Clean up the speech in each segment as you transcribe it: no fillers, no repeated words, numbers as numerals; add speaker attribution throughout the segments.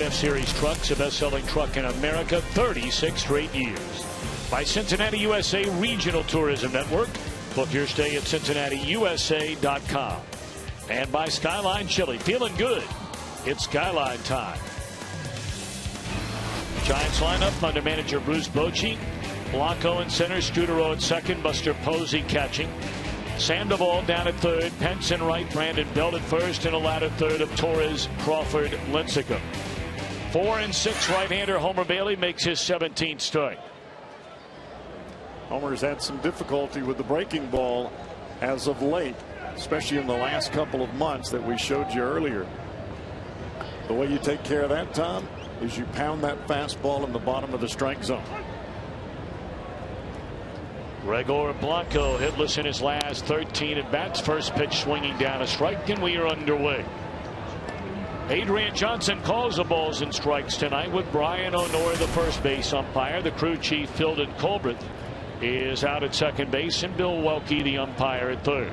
Speaker 1: F-Series trucks, a best-selling truck in America 36 straight years. By Cincinnati USA Regional Tourism Network. Book your stay at CincinnatiUSA.com. And by Skyline Chili. Feeling good. It's Skyline time. Giants lineup under manager Bruce Bochy. Blanco in center, Scudero at second, Buster Posey catching. Sandoval down at third, Pence in right, Brandon Belt at first, and a ladder third of Torres, Crawford, Lincecum. 4 and 6 right-hander Homer Bailey makes his 17th start.
Speaker 2: Homer's had some difficulty with the breaking ball as of late, especially in the last couple of months that we showed you earlier. The way you take care of that, Tom, is you pound that fastball in the bottom of the strike zone.
Speaker 1: Gregor Blanco hitless in his last 13 at bats. First pitch swinging down a strike, and we are underway. Adrian Johnson calls the balls and strikes tonight with Brian O'Nora, the first base umpire. The crew chief, Phildon Colbert, is out at second base, and Bill Welke, the umpire, at third.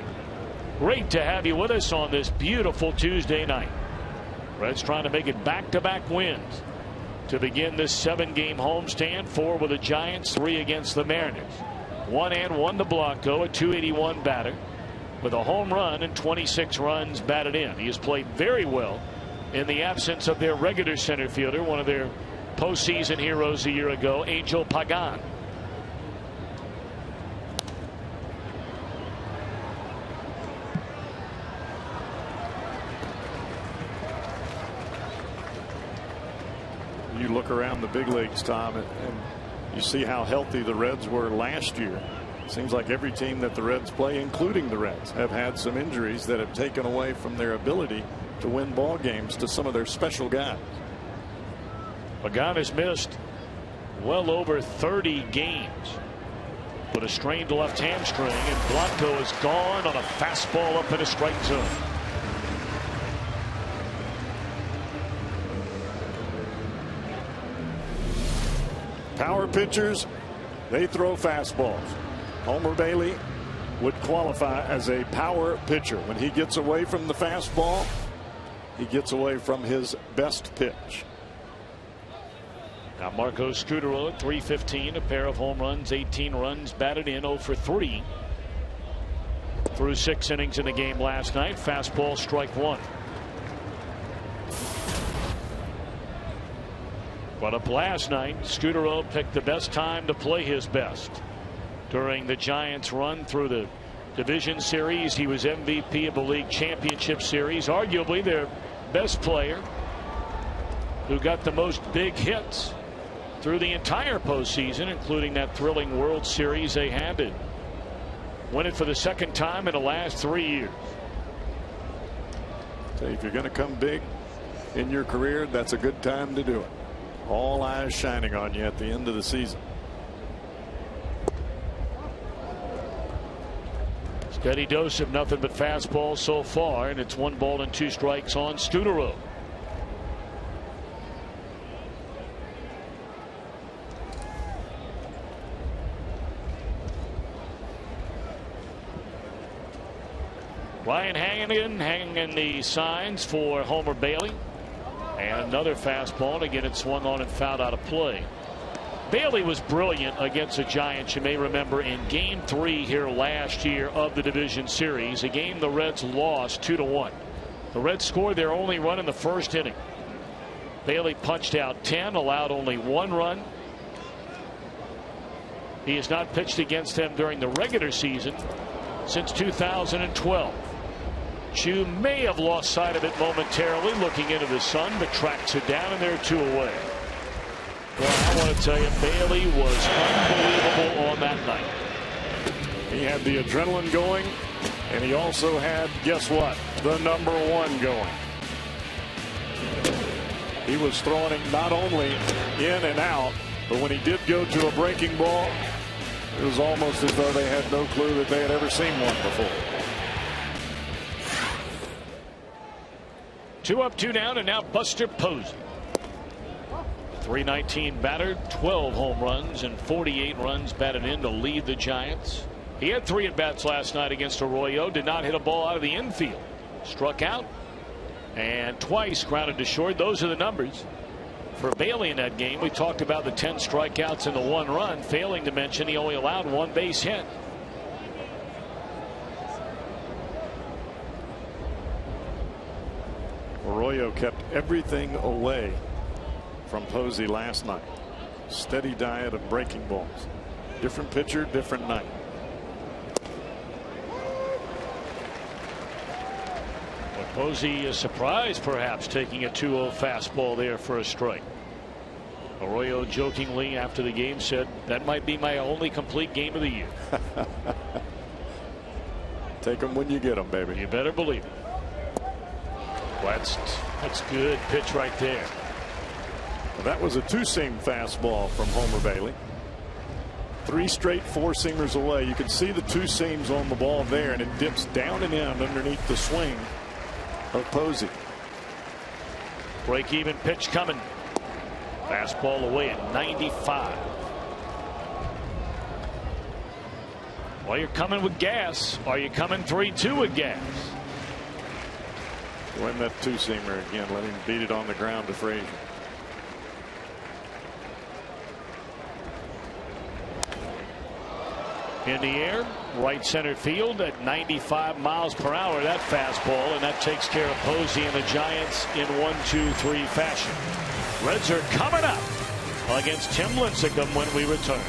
Speaker 1: Great to have you with us on this beautiful Tuesday night. Reds trying to make it back-to-back wins to begin this 7-game homestand. 4 with the Giants, 3 against the Mariners. 1-1 to Blanco, a .281 batter with a home run and 26 runs batted in. He has played very well in the absence of their regular center fielder, one of their postseason heroes a year ago, Angel Pagan.
Speaker 2: You look around the big leagues, Tom, and you see how healthy the Reds were last year. Seems like every team that the Reds play, including the Reds, have had some injuries that have taken away from their ability to win ball games to some of their special guys.
Speaker 1: Pagan has missed well over 30 games with a strained left hamstring, and Blanco is gone on a fastball up in a strike zone.
Speaker 2: Power pitchers, they throw fastballs. Homer Bailey would qualify as a power pitcher. When he gets away from the fastball, he gets away from his best pitch.
Speaker 1: Now Marco Scudero at .315, a pair of home runs, 18 runs batted in, 0 for 3 through 6 innings in the game last night. Fastball, strike 1. But up last night, Scudero picked the best time to play his best. During the Giants' run through the division series, he was MVP of the league championship series, arguably their best player, who got the most big hits through the entire postseason, including that thrilling World Series they had to win it for the second time in the last 3 years.
Speaker 2: So if you're going to come big in your career, that's a good time to do it. All eyes shining on you at the end of the season.
Speaker 1: Steady dose of nothing but fastballs so far, and it's 1 ball and 2 strikes on Scudero. Ryan Hannigan hanging the signs for Homer Bailey. And another fastball, and again it swung on and fouled out of play. Bailey was brilliant against the Giants, you may remember, in Game 3 here last year of the division series, a game the Reds lost 2-1. The Reds scored their only run in the first inning. Bailey punched out 10, allowed only 1 run. He has not pitched against them during the regular season since 2012. Chu may have lost sight of it momentarily looking into the sun, but tracks it down, and they're 2 away. Well, I want to tell you, Bailey was unbelievable on that night.
Speaker 2: He had the adrenaline going, and he also had, guess what, the #1 going. He was throwing it not only in and out, but when he did go to a breaking ball, it was almost as though they had no clue that they had ever seen one before.
Speaker 1: 2 up, 2 down, and now Buster Posey. .319 batter, 12 home runs and 48 runs batted in to lead the Giants. He had 3 at-bats last night against Arroyo, did not hit a ball out of the infield. Struck out and twice grounded to short. Those are the numbers for Bailey in that game. We talked about the 10 strikeouts and the 1 run, failing to mention he only allowed 1 base hit.
Speaker 2: Arroyo kept everything away from Posey last night. Steady diet of breaking balls. Different pitcher, different night.
Speaker 1: But Posey is surprised, perhaps, taking a 2-0 fastball there for a strike. Arroyo jokingly after the game said, "That might be my only complete game of the year."
Speaker 2: Take them when you get them, baby.
Speaker 1: You better believe it. That's good pitch right there.
Speaker 2: Well, that was a 2-seam fastball from Homer Bailey. 3 straight 4-seamers away. You can see the 2 seams on the ball there, and it dips down and in underneath the swing of Posey.
Speaker 1: Break even pitch coming. Fastball away at 95. Well, you're coming with gas. Are you coming 3-2 with gas?
Speaker 2: Win that 2-seamer again. Let him beat it on the ground to Frazier.
Speaker 1: In the air, right center field at 95 miles per hour. That fastball, and that takes care of Posey and the Giants in 1-2-3 fashion. Reds are coming up against Tim Lincecum when we return.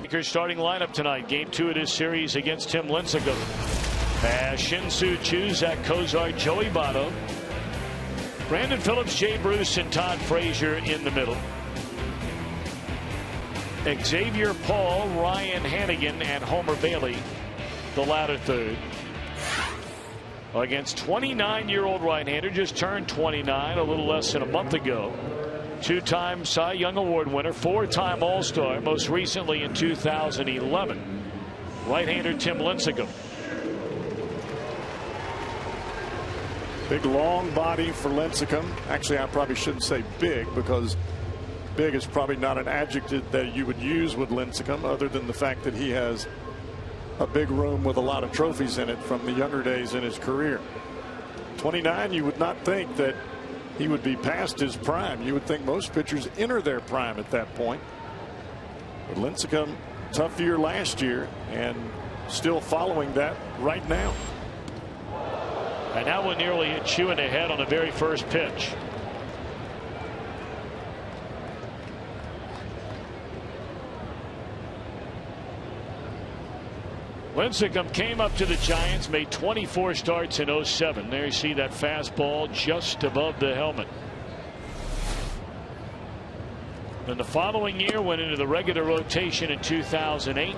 Speaker 1: Lakers starting lineup tonight. Game 2 of this series against Tim Lincecum. Shin-Soo Choo, Zach Kozar, Joey Votto, Brandon Phillips, Jay Bruce, and Todd Frazier in the middle. Xavier Paul, Ryan Hannigan, and Homer Bailey, the latter third. Against 29-year-old right-hander, just turned 29 a little less than a month ago. 2-time Cy Young Award winner, 4-time All-Star, most recently in 2011. Right-hander Tim Lincecum.
Speaker 2: Big long body for Lincecum. Actually, I probably shouldn't say big, because big is probably not an adjective that you would use with Lincecum, other than the fact that he has a big room with a lot of trophies in it from the younger days in his career. 29, you would not think that he would be past his prime. You would think most pitchers enter their prime at that point. But Lincecum, tough year last year, and still following that right now.
Speaker 1: And that one nearly hit Choo in the head on the very first pitch. Lincecum came up to the Giants, made 24 starts in 07. There you see that fastball just above the helmet. And the following year went into the regular rotation in 2008.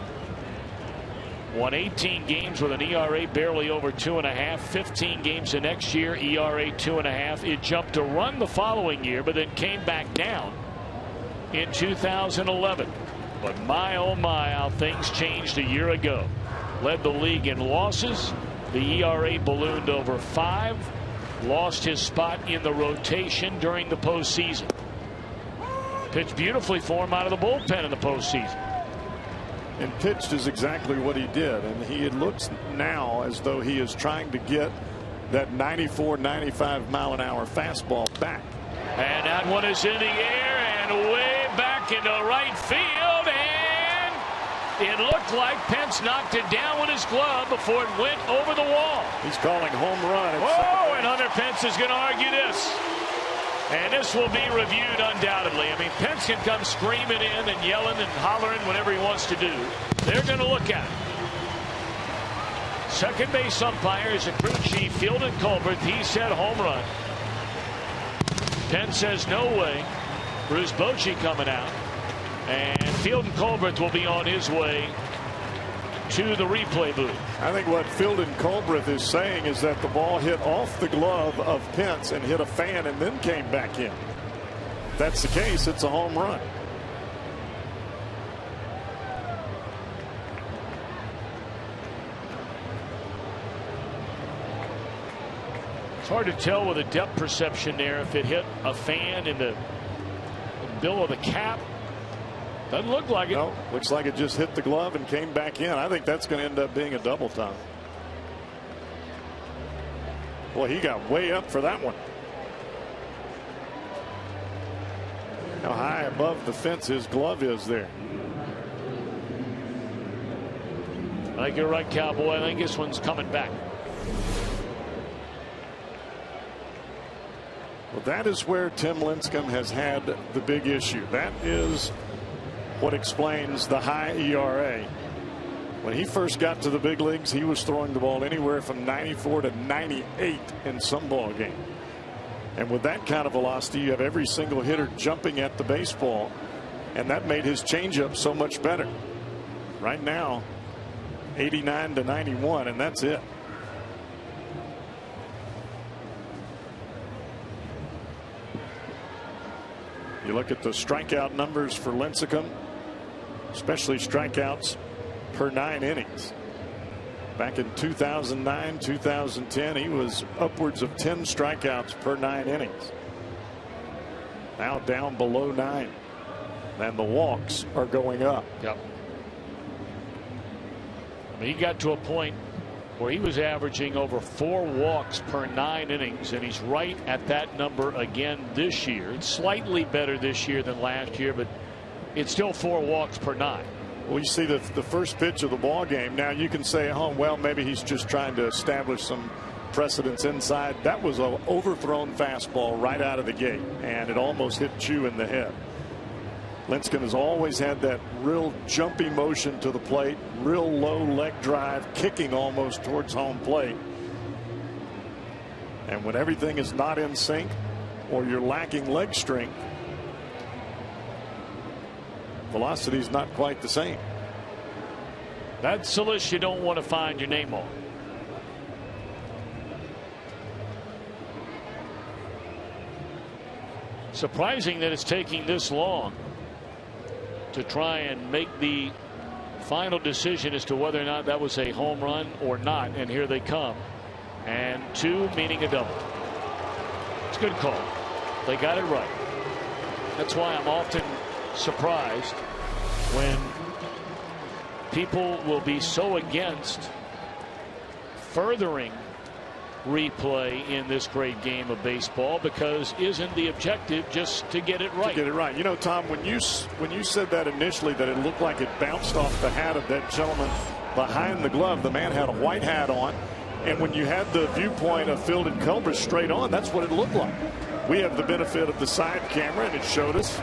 Speaker 1: Won 18 games with an ERA barely over 2.5. 15 games the next year, ERA 2.5. It jumped a run the following year, but then came back down in 2011. But my oh my, how things changed a year ago. Led the league in losses. The ERA ballooned over 5. Lost his spot in the rotation during the postseason. Pitched beautifully for him out of the bullpen in the postseason.
Speaker 2: And pitched is exactly what he did. And he looks now as though he is trying to get that 94, 95 mile an hour fastball back.
Speaker 1: And that one is in the air and way back into right field. And it looked like Pence knocked it down with his glove before it went over the wall.
Speaker 2: He's calling home run.
Speaker 1: Oh, and Hunter Pence is going to argue this. And this will be reviewed undoubtedly. I mean, Pence can come screaming in and yelling and hollering whatever he wants to do. They're going to look at it. Second base umpire is a crew chief, Fieldon Colbert. He said home run. Pence says no way. Bruce Bochy coming out. And Fieldon Colbert will be on his way to the replay booth.
Speaker 2: I think what Fieldon Colbert is saying is that the ball hit off the glove of Pence and hit a fan and then came back in. If that's the case, it's a home run.
Speaker 1: It's hard to tell with a depth perception there if it hit a fan in the bill of the cap. Doesn't look like it.
Speaker 2: No, looks like it just hit the glove and came back in. I think that's going to end up being a double time. Well, he got way up for that one. how high above the fence his glove is there.
Speaker 1: I think you're right, Cowboy. I think this one's coming back.
Speaker 2: Well, that is where Tim Lincecum has had the big issue. That is what explains the high ERA. When he first got to the big leagues, he was throwing the ball anywhere from 94 to 98 in some ball game. And with that kind of velocity, you have every single hitter jumping at the baseball, and that made his changeup so much better. Right now, 89 to 91, and that's it. You look at the strikeout numbers for Lincecum, especially strikeouts per 9 innings. Back in 2009, 2010, he was upwards of 10 strikeouts per 9 innings. Now down below 9. And the walks are going up.
Speaker 1: Yep. I mean, he got to a point where he was averaging over 4 walks per 9 innings, and he's right at that number again this year. It's slightly better this year than last year, but it's still 4 walks per 9.
Speaker 2: Well, you see the first pitch of the ball game. Now you can say, oh, well, maybe he's just trying to establish some precedence inside. That was an overthrown fastball right out of the gate, and it almost hit Chu in the head. Lincecum has always had that real jumpy motion to the plate, real low leg drive, kicking almost towards home plate. And when everything is not in sync or you're lacking leg strength, velocity is not quite the same.
Speaker 1: That's a list you don't want to find your name on. Surprising that it's taking this long to try and make the final decision as to whether or not that was a home run or not. And here they come. And 2 meaning a double. It's a good call. They got it right. That's why I'm often surprised when people will be so against furthering replay in this great game of baseball, because isn't the objective just to get it right?
Speaker 2: To get it right. You know, Tom, when you said that initially, that it looked like it bounced off the hat of that gentleman behind the glove, the man had a white hat on, and when you had the viewpoint of Field and Culber straight on, that's what it looked like. We have the benefit of the side camera, and it showed us.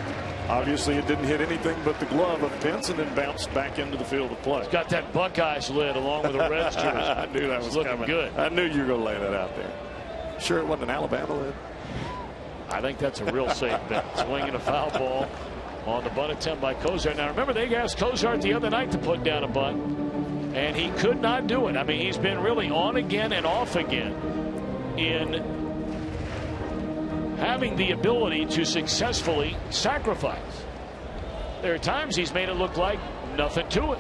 Speaker 2: Obviously, it didn't hit anything but the glove of Pence and then bounced back into the field of play.
Speaker 1: It's got that Buckeyes lid along with the Reds jersey.
Speaker 2: I knew that was
Speaker 1: looking
Speaker 2: coming.
Speaker 1: Good.
Speaker 2: I knew you were going to lay that out there. Sure it wasn't an Alabama lid?
Speaker 1: I think that's a real safe bet. Swinging a foul ball on the bunt attempt by Cozart. Now, remember, they asked Cozart the other night to put down a bunt, and he could not do it. I mean, he's been really on again and off again in having the ability to successfully sacrifice. There are times he's made it look like nothing to it.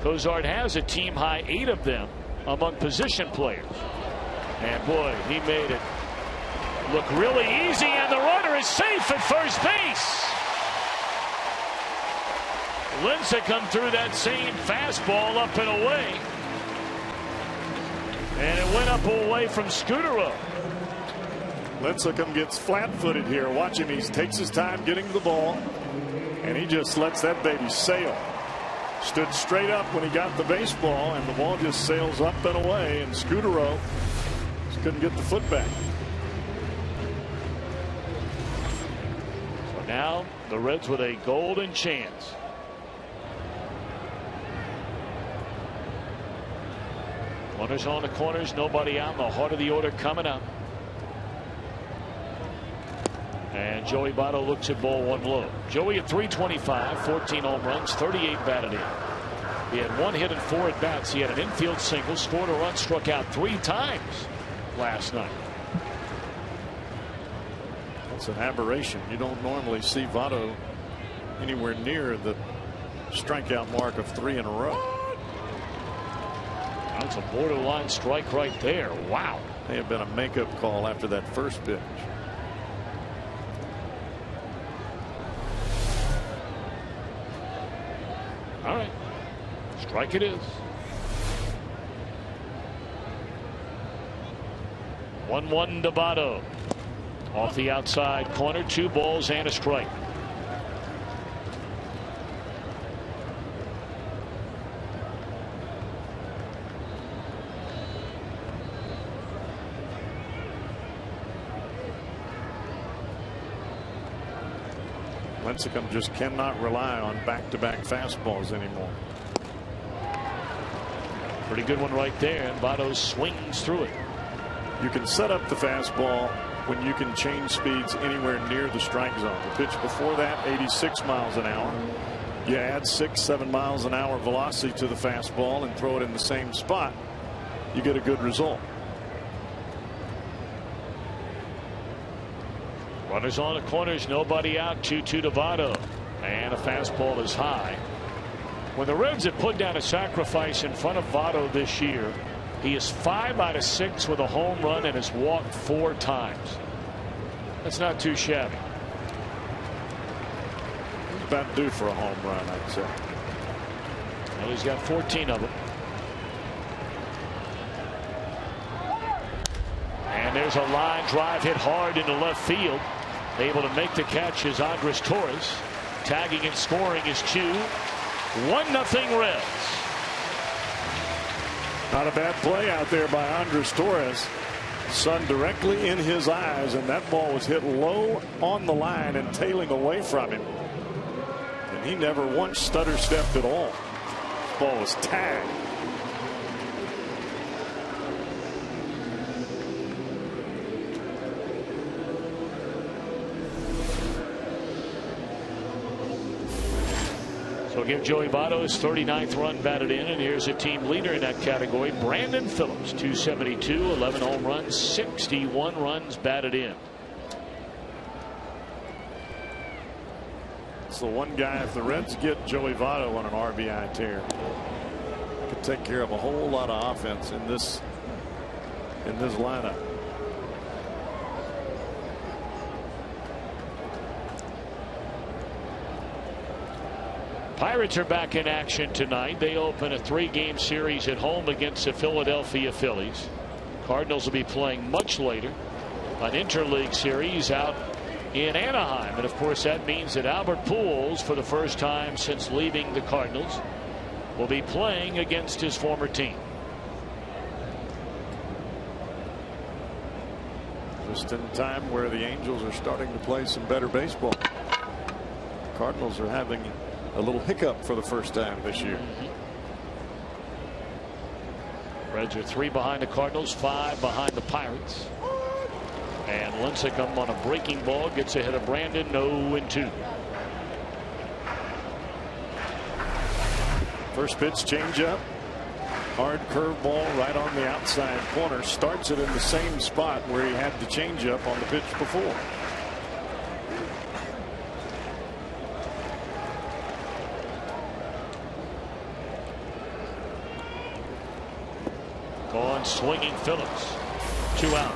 Speaker 1: Cozart has a team high 8 of them among position players. And boy, he made it look really easy, and the runner is safe at first base. Lincecum threw that same fastball up and away, and it went up away from Scudero.
Speaker 2: Lincecum gets flat-footed here. Watch him. He takes his time getting to the ball, and he just lets that baby sail. Stood straight up when he got the baseball, and the ball just sails up and away, and Scudero just couldn't get the foot back.
Speaker 1: So now the Reds with a golden chance. Runners on the corners, nobody out. The heart of the order coming up. And Joey Votto looks at ball 1 low. Joey at 325, 14 home runs, 38 batted in. He had 1 hit and 4 at bats. He had an infield single, scored a run, struck out 3 times last night.
Speaker 2: That's an aberration. You don't normally see Votto anywhere near the strikeout mark of 3 in a row.
Speaker 1: That's a borderline strike right there. Wow.
Speaker 2: May have been a makeup call after that first pitch.
Speaker 1: All right. Strike it is. 1-1 to Votto. Off the outside corner, 2 balls and a strike.
Speaker 2: Lincecum just cannot rely on back-to-back fastballs anymore.
Speaker 1: Pretty good one right there, and Votto swings through it.
Speaker 2: You can set up the fastball when you can change speeds anywhere near the strike zone. The pitch before that, 86 miles an hour. You add 6-7 miles an hour velocity to the fastball and throw it in the same spot, you get a good result.
Speaker 1: Runners on the corners, nobody out. 2-2 to Votto, and a fastball is high. When the Reds have put down a sacrifice in front of Votto this year, he is 5 out of 6 with a home run and has walked 4 times. That's not too shabby.
Speaker 2: He's about due for a home run, I'd say.
Speaker 1: Well, he's got 14 of them. And there's a line drive hit hard into left field. Able to make the catch is Andres Torres. Tagging and scoring is Chu. 1-0 Reds.
Speaker 2: Not a bad play out there by Andres Torres. Sun directly in his eyes, and that ball was hit low on the line and tailing away from him. And he never once stutter stepped at all. The ball was tagged.
Speaker 1: So give Joey Votto his 39th run batted in, and here's a team leader in that category, Brandon Phillips, 272, 11 home runs, 61 runs batted in.
Speaker 2: It's the one guy, if the Reds get Joey Votto on an RBI tear, could take care of a whole lot of offense in this lineup.
Speaker 1: Pirates are back in action tonight. They open a 3-game series at home against the Philadelphia Phillies. Cardinals will be playing much later, an interleague series out in Anaheim. And of course that means that Albert Pujols, for the first time since leaving the Cardinals, will be playing against his former team.
Speaker 2: Just in time where the Angels are starting to play some better baseball. Cardinals are having a little hiccup for the first time this year.
Speaker 1: Reds are 3 behind the Cardinals, 5 behind the Pirates. And Lincecum on a breaking ball gets ahead of Brandon, 0-2.
Speaker 2: First pitch changeup. Hard curveball right on the outside corner. Starts it in the same spot where he had the changeup on the pitch before.
Speaker 1: On swinging Phillips. 2 out.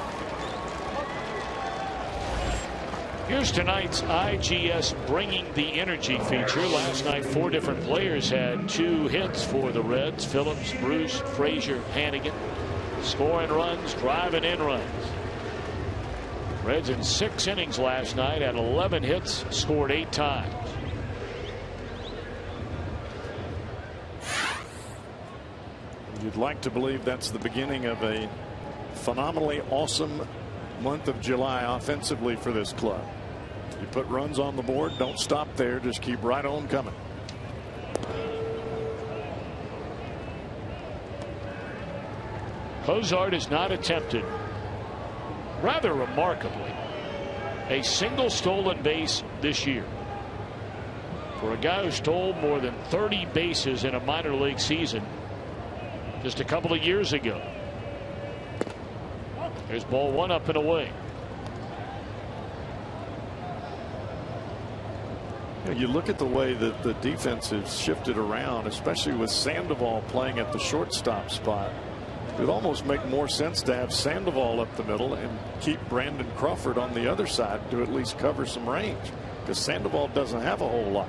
Speaker 1: Here's tonight's IGS Bringing the Energy feature. Last night 4 different players had 2 hits for the Reds. Phillips, Bruce, Frazier, Hannigan. Scoring runs, driving in runs. Reds in 6 innings last night had 11 hits, scored 8 times.
Speaker 2: You'd like to believe that's the beginning of a phenomenally awesome month of July offensively for this club. You put runs on the board, don't stop there, just keep right on coming.
Speaker 1: Cozart has not attempted, rather remarkably, a single stolen base this year. For a guy who stole more than 30 bases in a minor league season just a couple of years ago. There's ball 1 up and away.
Speaker 2: You look at the way that the defense has shifted around, especially with Sandoval playing at the shortstop spot. It would almost make more sense to have Sandoval up the middle and keep Brandon Crawford on the other side to at least cover some range, because Sandoval doesn't have a whole lot.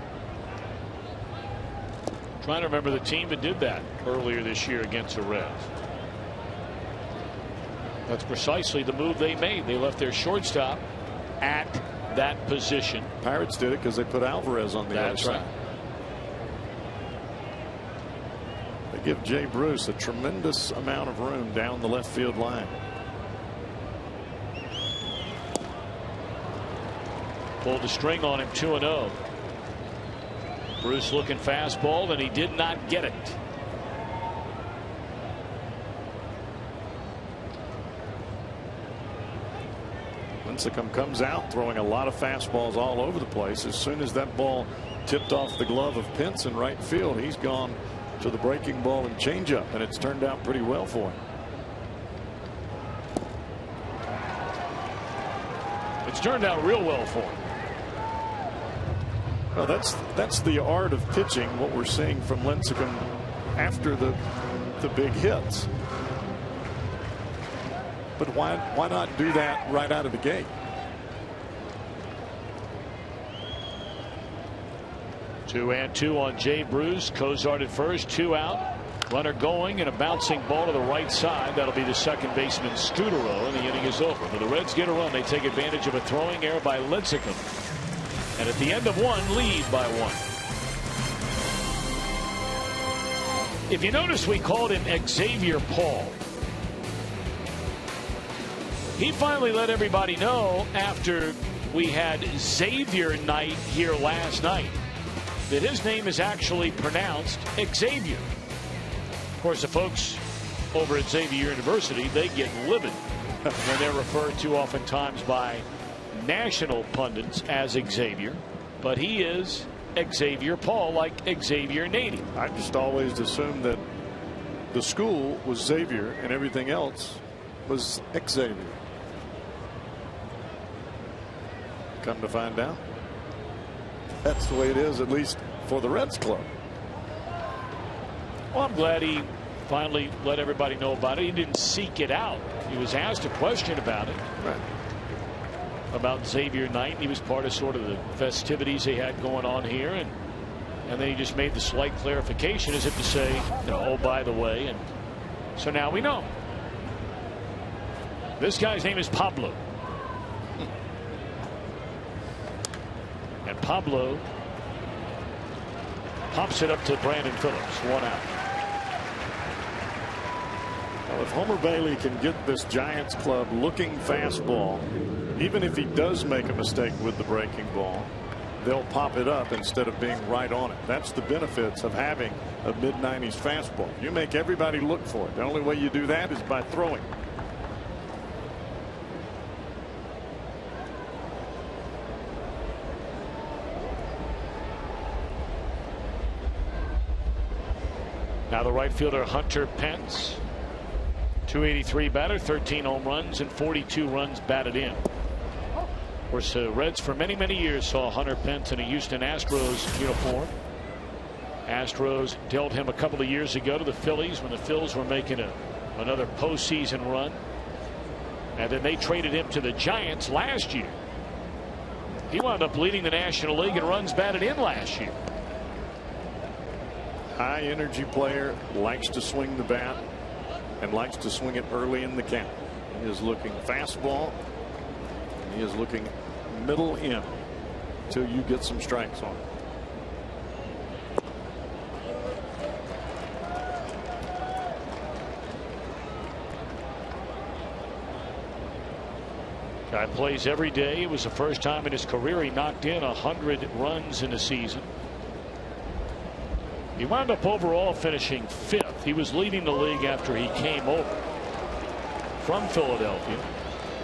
Speaker 1: Trying to remember the team that did that earlier this year against the Reds. That's precisely the move they made. They left their shortstop at that position.
Speaker 2: Pirates did it because they put Alvarez on the other side.
Speaker 1: Right.
Speaker 2: They give Jay Bruce a tremendous amount of room down the left field line.
Speaker 1: Pulled the string on him, 2-0. Bruce looking fastball, and he did not get it.
Speaker 2: Lincecum comes out throwing a lot of fastballs all over the place. As soon as that ball tipped off the glove of Pence in right field, he's gone to the breaking ball and changeup, and it's turned out pretty well for him.
Speaker 1: It's turned out real well for him.
Speaker 2: Well, that's the art of pitching, what we're seeing from Lincecum after the big hits. But why not do that right out of the gate?
Speaker 1: Two and two on Jay Bruce. Cozart at first, 2 out. Runner going, and a bouncing ball to the right side. That'll be the second baseman Scudero, and the inning is over. But the Reds get a run. They take advantage of a throwing error by Lincecum. And at the end of one, lead by 1. If you notice, we called him Xavier Paul. He finally let everybody know after we had Xavier night here last night that his name is actually pronounced Xavier. Of course, the folks over at Xavier University, they get livid when they're referred to oftentimes by national pundits as Xavier, but he is Xavier Paul, like Xavier Nady.
Speaker 2: I just always assumed that the school was Xavier and everything else was Xavier. Come to find out, that's the way it is, at least for the Reds club.
Speaker 1: Well, I'm glad he finally let everybody know about it. He didn't seek it out. He was asked a question about it.
Speaker 2: Right.
Speaker 1: About Xavier Knight. He was part of sort of the festivities they had going on here, and then he just made the slight clarification as if to say, oh, by the way, and so now we know. This guy's name is Pablo. And Pablo pops it up to Brandon Phillips, 1 out.
Speaker 2: Well, if Homer Bailey can get this Giants club looking fastball, even if he does make a mistake with the breaking ball, they'll pop it up instead of being right on it. That's the benefits of having a mid-90s fastball. You make everybody look for it. The only way you do that is by throwing.
Speaker 1: Now the right fielder Hunter Pence, 283 batter, 13 home runs and 42 runs batted in. Of course, Reds for many years saw Hunter Pence in a Houston Astros uniform. Astros dealt him a couple of years ago to the Phillies when the Phils were making another postseason run, and then they traded him to the Giants last year. He wound up leading the National League in runs batted in last year.
Speaker 2: High energy player, likes to swing the bat and likes to swing it early in the count. He is looking fastball. He is looking middle in till you get some strikes on it.
Speaker 1: Guy plays every day. It was the first time in his career he knocked in 100 runs in a season. He wound up overall finishing 5th. He was leading the league after he came over from Philadelphia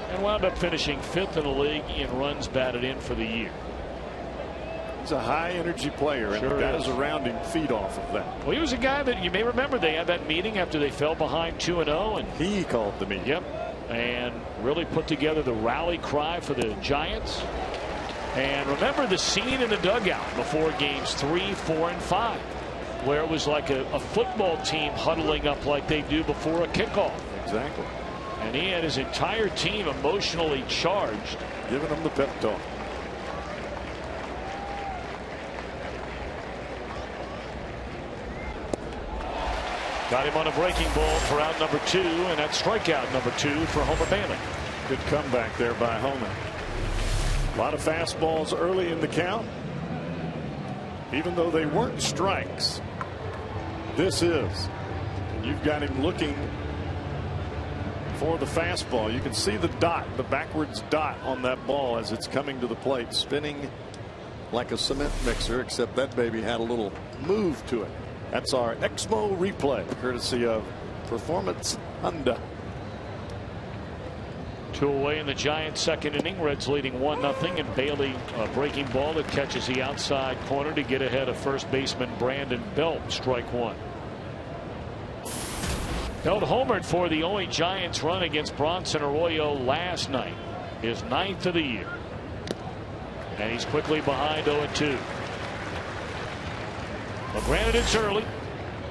Speaker 1: and wound up finishing 5th in the league in runs batted in for the year.
Speaker 2: He's a high energy player, and the guys around him feed off of that.
Speaker 1: Well, he was a guy that you may remember they had that meeting after they fell behind 2-0, and
Speaker 2: he called the meeting.
Speaker 1: Yep, and really put together the rally cry for the Giants. And remember the scene in the dugout before games 3, 4, and 5. Where it was like a football team huddling up like they do before a kickoff.
Speaker 2: Exactly.
Speaker 1: And he had his entire team emotionally charged,
Speaker 2: giving them the pep talk.
Speaker 1: Got him on a breaking ball for out number 2, and that's strikeout number 2 for Homer Bailey.
Speaker 2: Good comeback there by Homer. A lot of fastballs early in the count, even though they weren't strikes. This is. And you've got him looking for the fastball. You can see the dot, the backwards dot on that ball as it's coming to the plate, spinning like a cement mixer, except that baby had a little move to it. That's our Exmo replay, courtesy of Performance Honda.
Speaker 1: 2 away in the Giants' second inning. Reds leading 1-0, and Bailey a breaking ball that catches the outside corner to get ahead of first baseman Brandon Belt. Strike one. Belt homered for the only Giants run against Bronson Arroyo last night, his 9th of the year, and he's quickly behind 0-2. Well, granted, it's early,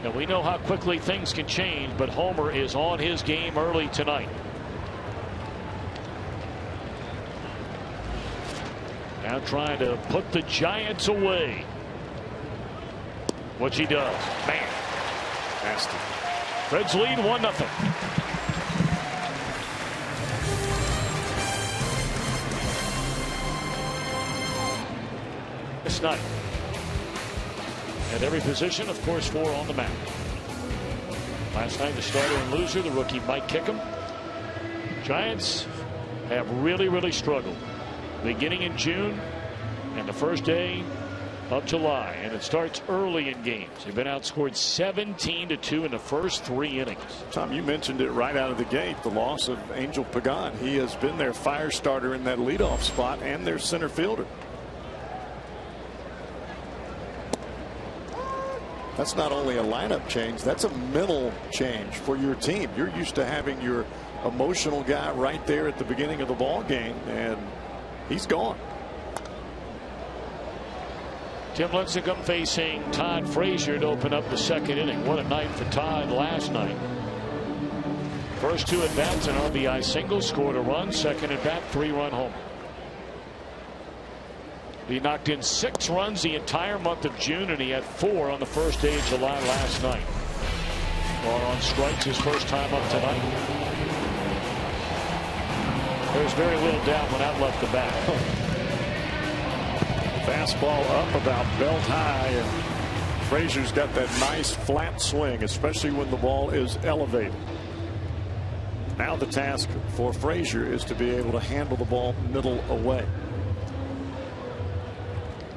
Speaker 1: and we know how quickly things can change, but Homer is on his game early tonight. Now trying to put the Giants away, which he does. Man,
Speaker 2: Nasty.
Speaker 1: Reds lead 1-0. This night, at every position, of course, 4 on the mound. Last night, the starter and loser, the rookie Mike Kickham. Giants have really struggled beginning in June and the first day of July, and it starts early in games. They've been outscored 17-2 in the first 3 innings.
Speaker 2: Tom, you mentioned it right out of the gate, the loss of Angel Pagan. He has been their fire starter in that leadoff spot and their center fielder. That's not only a lineup change, that's a mental change for your team. You're used to having your emotional guy right there at the beginning of the ball game, and he's gone.
Speaker 1: Tim Lincecum facing Todd Frazier to open up the second inning. What a night for Todd last night. First 2 at bats, an RBI single, scored a run. Second at bat, 3-run homer. He knocked in 6 runs the entire month of June, and he had 4 on the first day of July last night. Ball on strikes his first time up tonight. There's very little doubt when that left the bat.
Speaker 2: Fastball up about belt high, and Frazier's got that nice flat swing, especially when the ball is elevated. Now the task for Frazier is to be able to handle the ball middle away.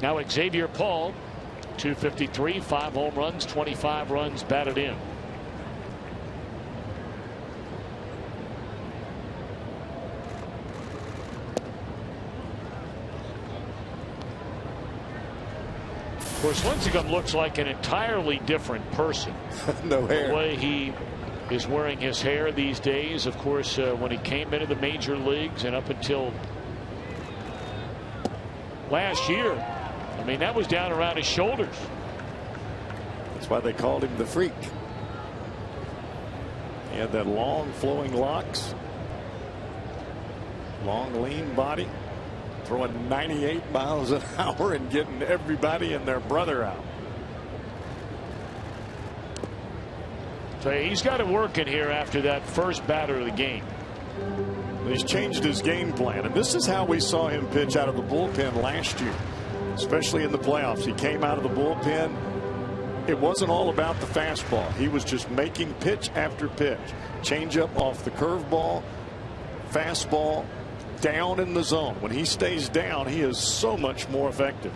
Speaker 1: Now Xavier Paul, 253, 5 home runs, 25 runs batted in. Of course, Lincecum looks like an entirely different person.
Speaker 2: No hair.
Speaker 1: The way he is wearing his hair these days. Of course, when he came into the major leagues and up until last year, I mean, that was down around his shoulders.
Speaker 2: That's why they called him the Freak. He had that long flowing locks, long lean body, throwing 98 miles an hour and getting everybody and their brother out.
Speaker 1: So he's got it working here after that first batter of the game.
Speaker 2: He's changed his game plan, and this is how we saw him pitch out of the bullpen last year, especially in the playoffs. He came out of the bullpen. It wasn't all about the fastball. He was just making pitch after pitch. Changeup off the curveball, fastball down in the zone. When he stays down, he is so much more effective.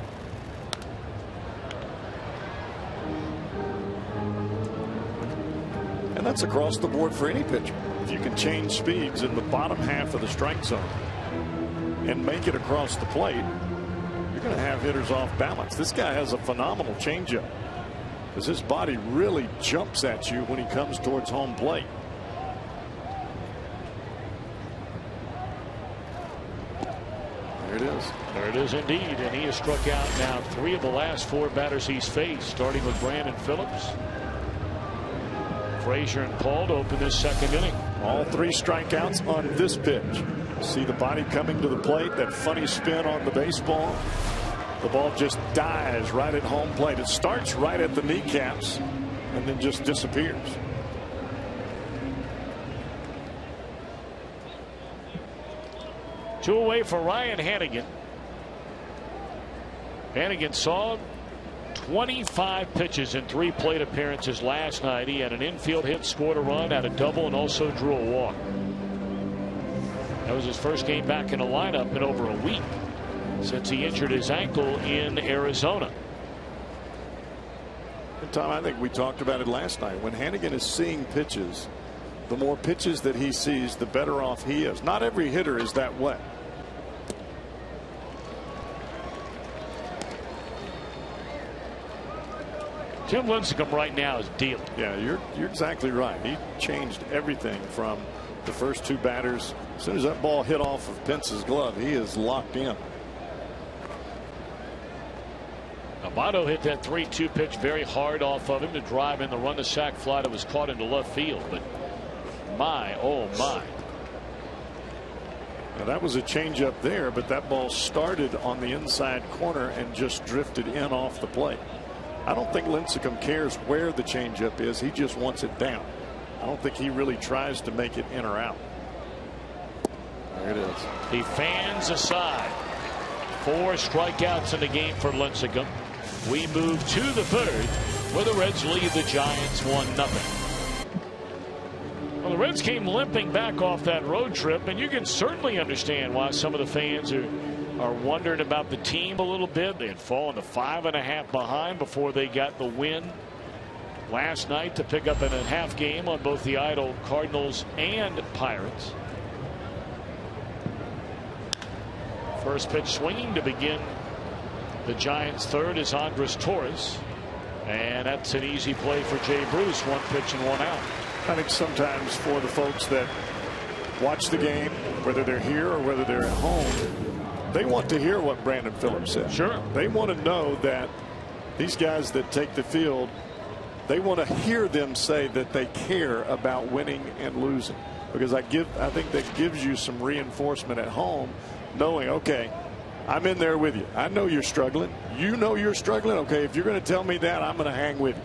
Speaker 2: And that's across the board for any pitcher. If you can change speeds in the bottom half of the strike zone and make it across the plate, you're going to have hitters off balance. This guy has a phenomenal changeup because his body really jumps at you when he comes towards home plate. There it is.
Speaker 1: There it is indeed, and he has struck out now 3 of the last 4 batters he's faced, starting with Brandon Phillips. Frazier and Paul to open this second inning.
Speaker 2: All 3 strikeouts on this pitch. See the body coming to the plate, that funny spin on the baseball. The ball just dies right at home plate. It starts right at the kneecaps and then just disappears.
Speaker 1: Two away for Ryan Hannigan. Hannigan saw 25 pitches in 3 plate appearances last night. He had an infield hit, scored a run, had a double, and also drew a walk. That was his first game back in the lineup in over a week since he injured his ankle in Arizona.
Speaker 2: And Tom, I think we talked about it last night. When Hannigan is seeing pitches, the more pitches that he sees, the better off he is. Not every hitter is that way.
Speaker 1: Tim Lincecum right now is dealing.
Speaker 2: Yeah, you're exactly right. He changed everything from the first 2 batters. As soon as that ball hit off of Pence's glove, he is locked in.
Speaker 1: Amato hit that 3-2 pitch very hard off of him to drive in the run to sac fly that was caught into left field. But my, oh my.
Speaker 2: Now that was a changeup there, but that ball started on the inside corner and just drifted in off the plate. I don't think Lincecum cares where the changeup is. He just wants it down. I don't think he really tries to make it in or out. There it is.
Speaker 1: He fans aside. 4 strikeouts in the game for Lincecum. We move to the 3rd where the Reds lead the Giants 1-0. Well, the Reds came limping back off that road trip, and you can certainly understand why some of the fans are wondering about the team a little bit. They had fallen to 5.5 behind before they got the win last night to pick up in a half game on both the idle Cardinals and Pirates. First pitch swinging to begin the Giants' 3rd is Andres Torres, and that's an easy play for Jay Bruce. 1 pitch and 1 out.
Speaker 2: I think sometimes for the folks that watch the game, whether they're here or whether they're at home, they want to hear what Brandon Phillips said.
Speaker 1: Sure.
Speaker 2: They want to know that these guys that take the field, they want to hear them say that they care about winning and losing, because I think that gives you some reinforcement at home, knowing, okay, I'm in there with you. I know you're struggling. You know you're struggling. Okay, if you're going to tell me that, I'm going to hang with you.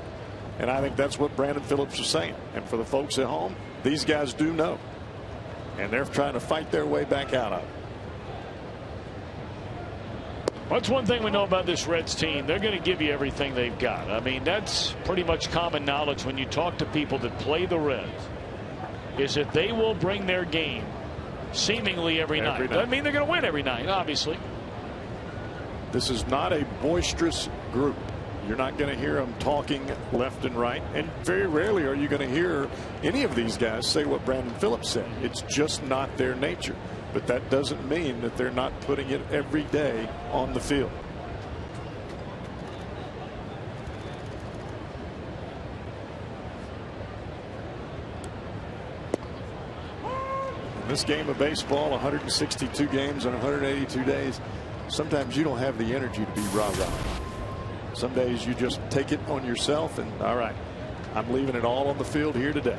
Speaker 2: And I think that's what Brandon Phillips was saying. And for the folks at home, these guys do know. And they're trying to fight their way back out of it.
Speaker 1: What's one thing we know about this Reds team? They're going to give you everything they've got. I mean, that's pretty much common knowledge when you talk to people that play the Reds, is that they will bring their game seemingly every night. Doesn't mean they're going to win every night, obviously.
Speaker 2: This is not a boisterous group. You're not going to hear them talking left and right, and very rarely are you going to hear any of these guys say what Brandon Phillips said. It's just not their nature. But that doesn't mean that they're not putting it every day on the field. In this game of baseball, 162 games in 182 days, sometimes you don't have the energy to be rah-rah. Some days you just take it on yourself and, all right, I'm leaving it all on the field here today.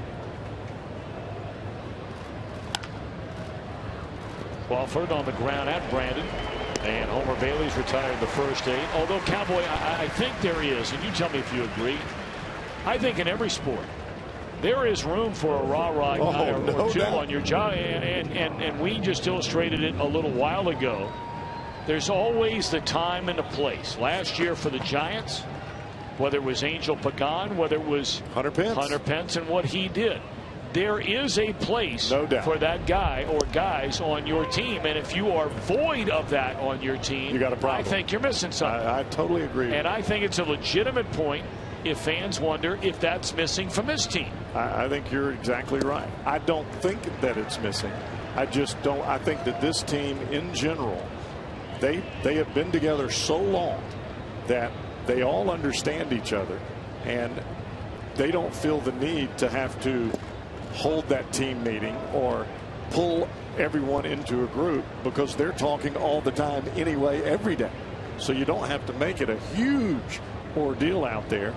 Speaker 1: Crawford on the ground at Brandon, and Homer Bailey's retired the first 8. Although, Cowboy, I think there is, and you tell me if you agree, I think in every sport there is room for a rah-rah guy or two on your job, and we just illustrated it a little while ago. There's always the time and the place. Last year for the Giants, whether it was Angel Pagan, whether it was
Speaker 2: Hunter
Speaker 1: Pence and what he did, there is a place for that guy or guys on your team, and if you are void of that on your team,
Speaker 2: you got a problem.
Speaker 1: I think you're missing something.
Speaker 2: I totally agree.
Speaker 1: And I think it's a legitimate point if fans wonder if that's missing from this team.
Speaker 2: I think you're exactly right. I don't think that it's missing. I just don't. I think that this team in general, they have been together so long that they all understand each other, and they don't feel the need to have to hold that team meeting or pull everyone into a group, because they're talking all the time anyway, every day. So you don't have to make it a huge ordeal out there.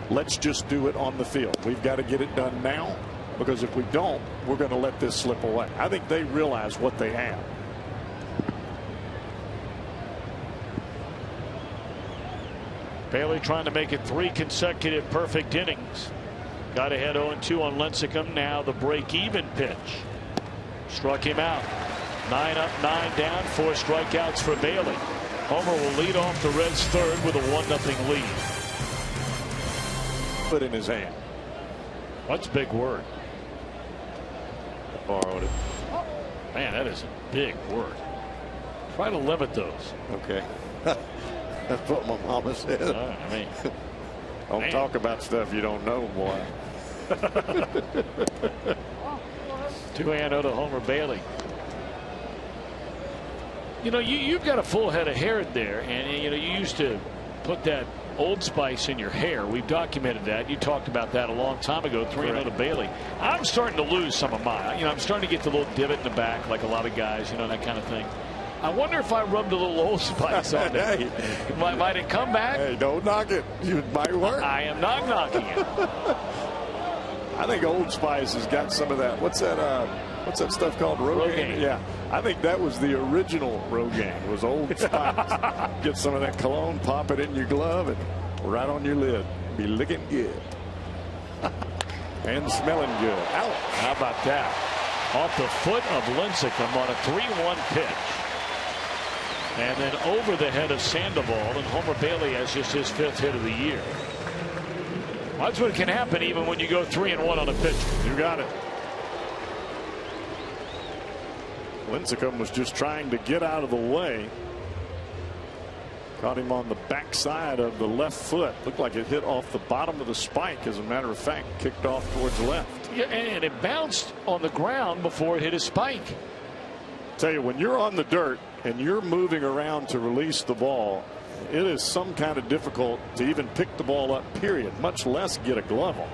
Speaker 2: Let's just do it on the field. We've got to get it done now, because if we don't, we're going to let this slip away. I think they realize what they have.
Speaker 1: Bailey trying to make it 3 consecutive perfect innings. Got ahead 0-2 on Lincecum. Now the break-even pitch. Struck him out. 9 up, 9 down, 4 strikeouts for Bailey. Homer will lead off the Reds' third with a 1-0 lead.
Speaker 2: Put in his hand.
Speaker 1: That's a big word.
Speaker 2: I borrowed it.
Speaker 1: Man, that is a big word. Try to limit those.
Speaker 2: Okay. That's what my mama said.
Speaker 1: I mean,
Speaker 2: don't talk about stuff you don't know, boy.
Speaker 1: 2-0 to Homer Bailey. You know, you've got a full head of hair there, and you know you used to put that Old Spice in your hair. We've documented that. You talked about that a long time ago. 3-0 to Bailey. I'm starting to lose some of mine. You know, I'm starting to get the little divot in the back, like a lot of guys. You know, that kind of thing. I wonder if I rubbed a little Old Spice on there.
Speaker 2: Hey.
Speaker 1: Might it come back?
Speaker 2: Hey, don't knock it. It might work.
Speaker 1: I am not knocking it.
Speaker 2: I think Old Spice has got some of that. What's that stuff called? Rogaine? Yeah. I think that was the original Rogaine, was Old Spice. Get some of that cologne, pop it in your glove, and right on your lid. Be looking good. And smelling good. Ouch.
Speaker 1: How about that? Off the foot of Lincecum on a 3-1 pitch. And then over the head of Sandoval, and Homer Bailey has just his 5th hit of the year. Well, that's what can happen even when you go 3-1 on a pitch.
Speaker 2: You got it. Lincecum was just trying to get out of the way. Caught him on the backside of the left foot. Looked like it hit off the bottom of the spike. As a matter of fact, kicked off towards the left.
Speaker 1: Yeah, and it bounced on the ground before it hit his spike.
Speaker 2: Tell you, when you're on the dirt and you're moving around to release the ball, it is some kind of difficult to even pick the ball up, period, much less get a glove on.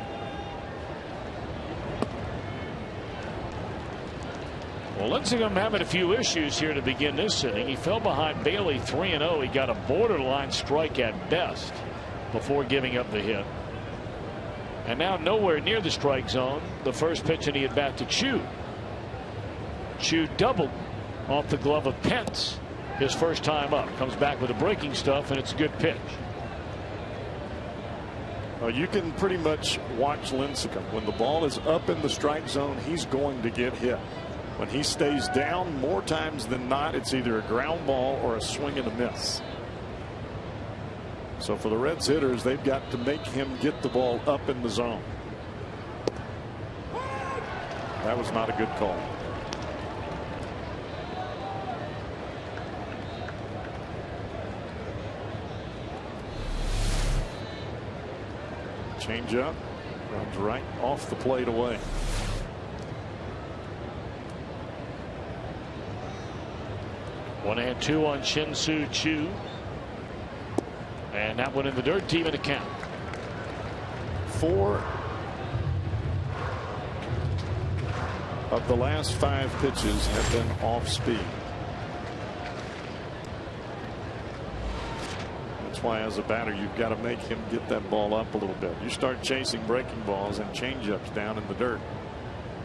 Speaker 1: Well, Lincecum having a few issues here to begin this inning. He fell behind Bailey 3-0. He got a borderline strike at best before giving up the hit. And now nowhere near the strike zone. The first pitch, and he at bat to Chu. Chu doubled off the glove of Pence his first time up. Comes back with the breaking stuff, and it's a good pitch.
Speaker 2: Well, you can pretty much watch Lincecum. When the ball is up in the strike zone, he's going to get hit. When he stays down, more times than not, it's either a ground ball or a swing and a miss. So for the Reds hitters, they've got to make him get the ball up in the zone. That was not a good call. Change up, runs right off the plate away.
Speaker 1: One and two on Shin-Soo Choo. And that one in the dirt to even to count.
Speaker 2: 4 of the last 5 pitches have been off speed. That's why as a batter you've got to make him get that ball up a little bit. You start chasing breaking balls and changeups down in the dirt.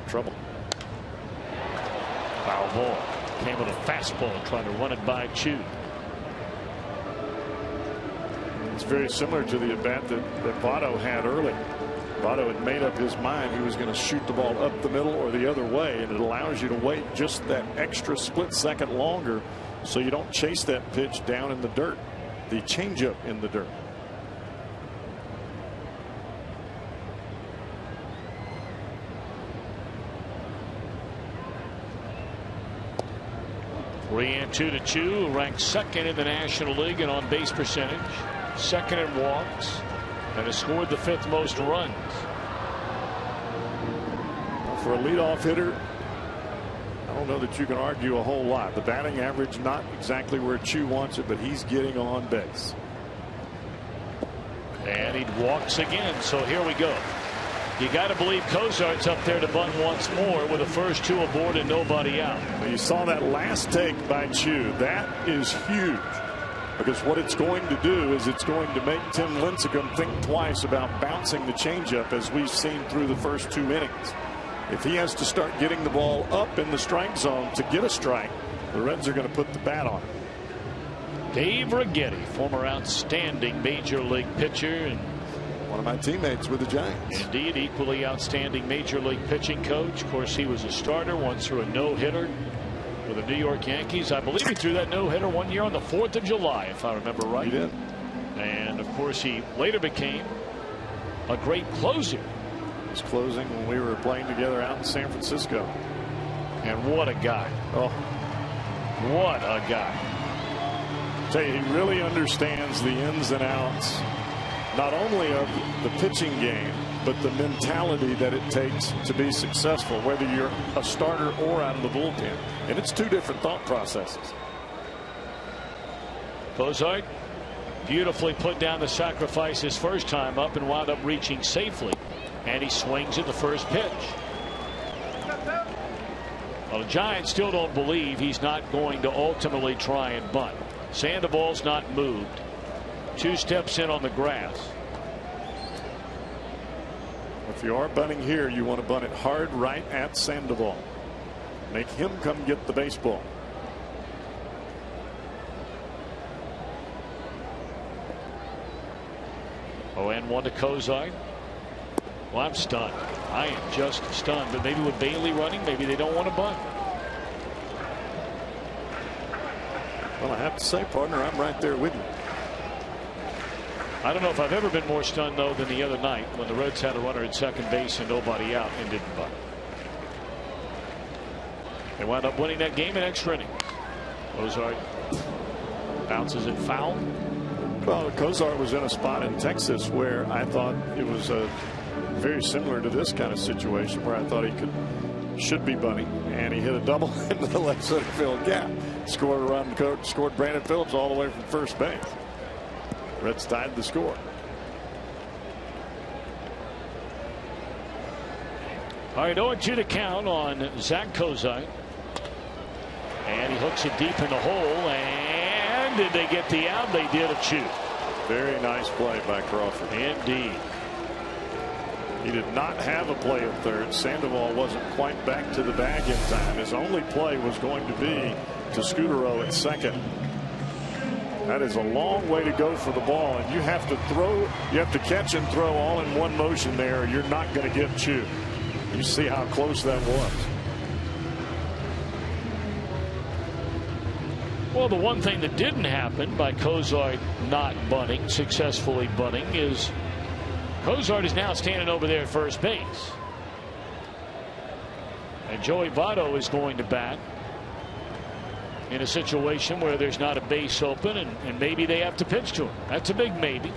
Speaker 2: Trouble.
Speaker 1: Foul ball. Came with a fastball trying to run it by Chu.
Speaker 2: It's very similar to the at bat that Votto had early. Votto had made up his mind he was going to shoot the ball up the middle or the other way, and it allows you to wait just that extra split second longer so you don't chase that pitch down in the dirt. The changeup in the dirt.
Speaker 1: Three and two to Chu, ranked second in the National League in on base percentage, second in walks, and has scored the 5th most runs.
Speaker 2: For a leadoff hitter, I don't know that you can argue a whole lot. The batting average not exactly where Chu wants it, but he's getting on base.
Speaker 1: And he walks again, so here we go. You got to believe Cozart's up there to bunt once more with the first 2 aboard and nobody out.
Speaker 2: You saw that last take by Chu. That is huge, because what it's going to do is it's going to make Tim Lincecum think twice about bouncing the changeup, as we've seen through the first 2 innings. If he has to start getting the ball up in the strike zone to get a strike, the Reds are going to put the bat on it.
Speaker 1: Dave Righetti, former outstanding major league pitcher and
Speaker 2: one of my teammates with the Giants.
Speaker 1: Indeed, equally outstanding major league pitching coach. Of course, he was a starter, once through a no-hitter for the New York Yankees. I believe he threw that no-hitter one year on the 4th of July, if I remember right.
Speaker 2: He did.
Speaker 1: And of course, he later became a great closer.
Speaker 2: He was closing when we were playing together out in San Francisco.
Speaker 1: And what a guy.
Speaker 2: Oh,
Speaker 1: what a guy.
Speaker 2: Tell you, he really understands the ins and outs, not only of the pitching game, but the mentality that it takes to be successful, whether you're a starter or out of the bullpen. And it's two different thought processes.
Speaker 1: Cozart beautifully put down the sacrifice his first time up and wound up reaching safely. And he swings at the first pitch. Well, the Giants still don't believe he's not going to ultimately try and bunt. Sandoval's not moved. 2 steps in on the grass.
Speaker 2: If you are bunting here, you want to bunt it hard right at Sandoval. Make him come get the baseball.
Speaker 1: Oh, and 1 to Cozart. Well, I'm stunned. I am just stunned. But maybe with Bailey running, maybe they don't want to bunt.
Speaker 2: Well, I have to say, partner, I'm right there with you.
Speaker 1: I don't know if I've ever been more stunned, though, than the other night when the Reds had a runner at second base and nobody out and didn't bunt. They wound up winning that game in extra innings. Cozart bounces it foul.
Speaker 2: Well, Cozart was in a spot in Texas where I thought it was very similar to this kind of situation where I thought he should be bunting, and he hit a double into the left center field gap. Scored a run, scored Brandon Phillips all the way from first base. Reds tied the score.
Speaker 1: All right, 0-2 to count on Zach Cozart. And he hooks it deep in the hole. And did they get the out? They did. A chew.
Speaker 2: Very nice play by Crawford.
Speaker 1: Indeed.
Speaker 2: He did not have a play at third. Sandoval wasn't quite back to the bag in time. His only play was going to be to Scutaro at second. That is a long way to go for the ball, and you have to throw, you have to catch and throw all in one motion there, or you're not going to get chewed. You see how close that was.
Speaker 1: Well, the one thing that didn't happen by Cozart not bunting, successfully bunting, is Cozart is now standing over there at first base. And Joey Votto is going to bat in a situation where there's not a base open, and maybe they have to pitch to him. That's a big maybe.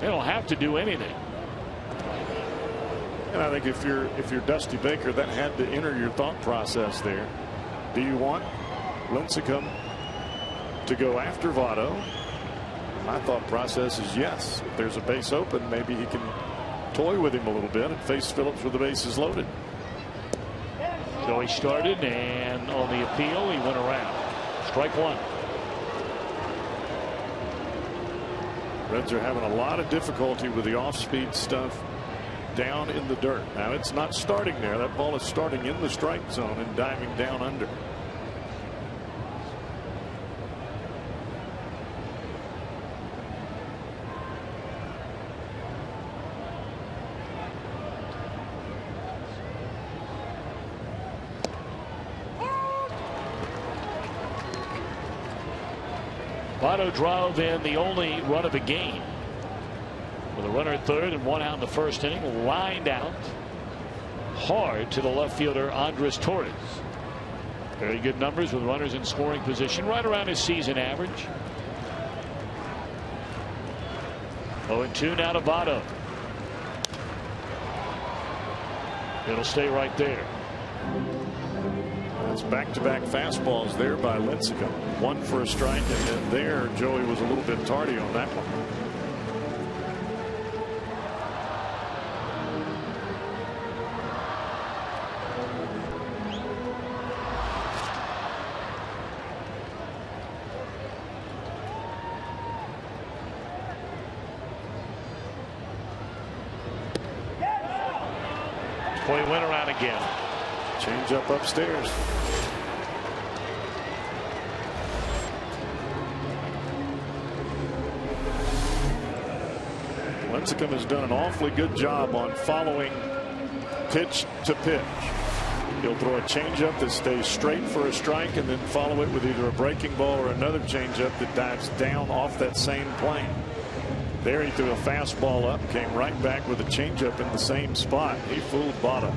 Speaker 1: They don't have to do anything.
Speaker 2: And I think if you're Dusty Baker, that had to enter your thought process there. Do you want Lincecum to go after Votto? My thought process is yes. If there's a base open, maybe he can toy with him a little bit and face Phillips with the bases loaded.
Speaker 1: So he started, and on the appeal, he went around. Strike 1.
Speaker 2: Reds are having a lot of difficulty with the off-speed stuff down in the dirt. Now it's not starting there. That ball is starting in the strike zone and diving down under.
Speaker 1: Votto drove in the only run of the game with a runner at third and 1 out in the first inning. Lined out hard to the left fielder Andres Torres. Very good numbers with runners in scoring position, right around his season average. 0-2 now to Votto. It'll stay right there.
Speaker 2: It's back-to-back fastballs there by Lincecum. 1 for a strike, and then there Joey was a little bit tardy on that one.
Speaker 1: Boy, he went around again.
Speaker 2: Change up upstairs. Lincecum has done an awfully good job on following pitch to pitch. He'll throw a changeup that stays straight for a strike and then follow it with either a breaking ball or another changeup that dives down off that same plane. There he threw a fastball up, came right back with a changeup in the same spot. He fooled Bada.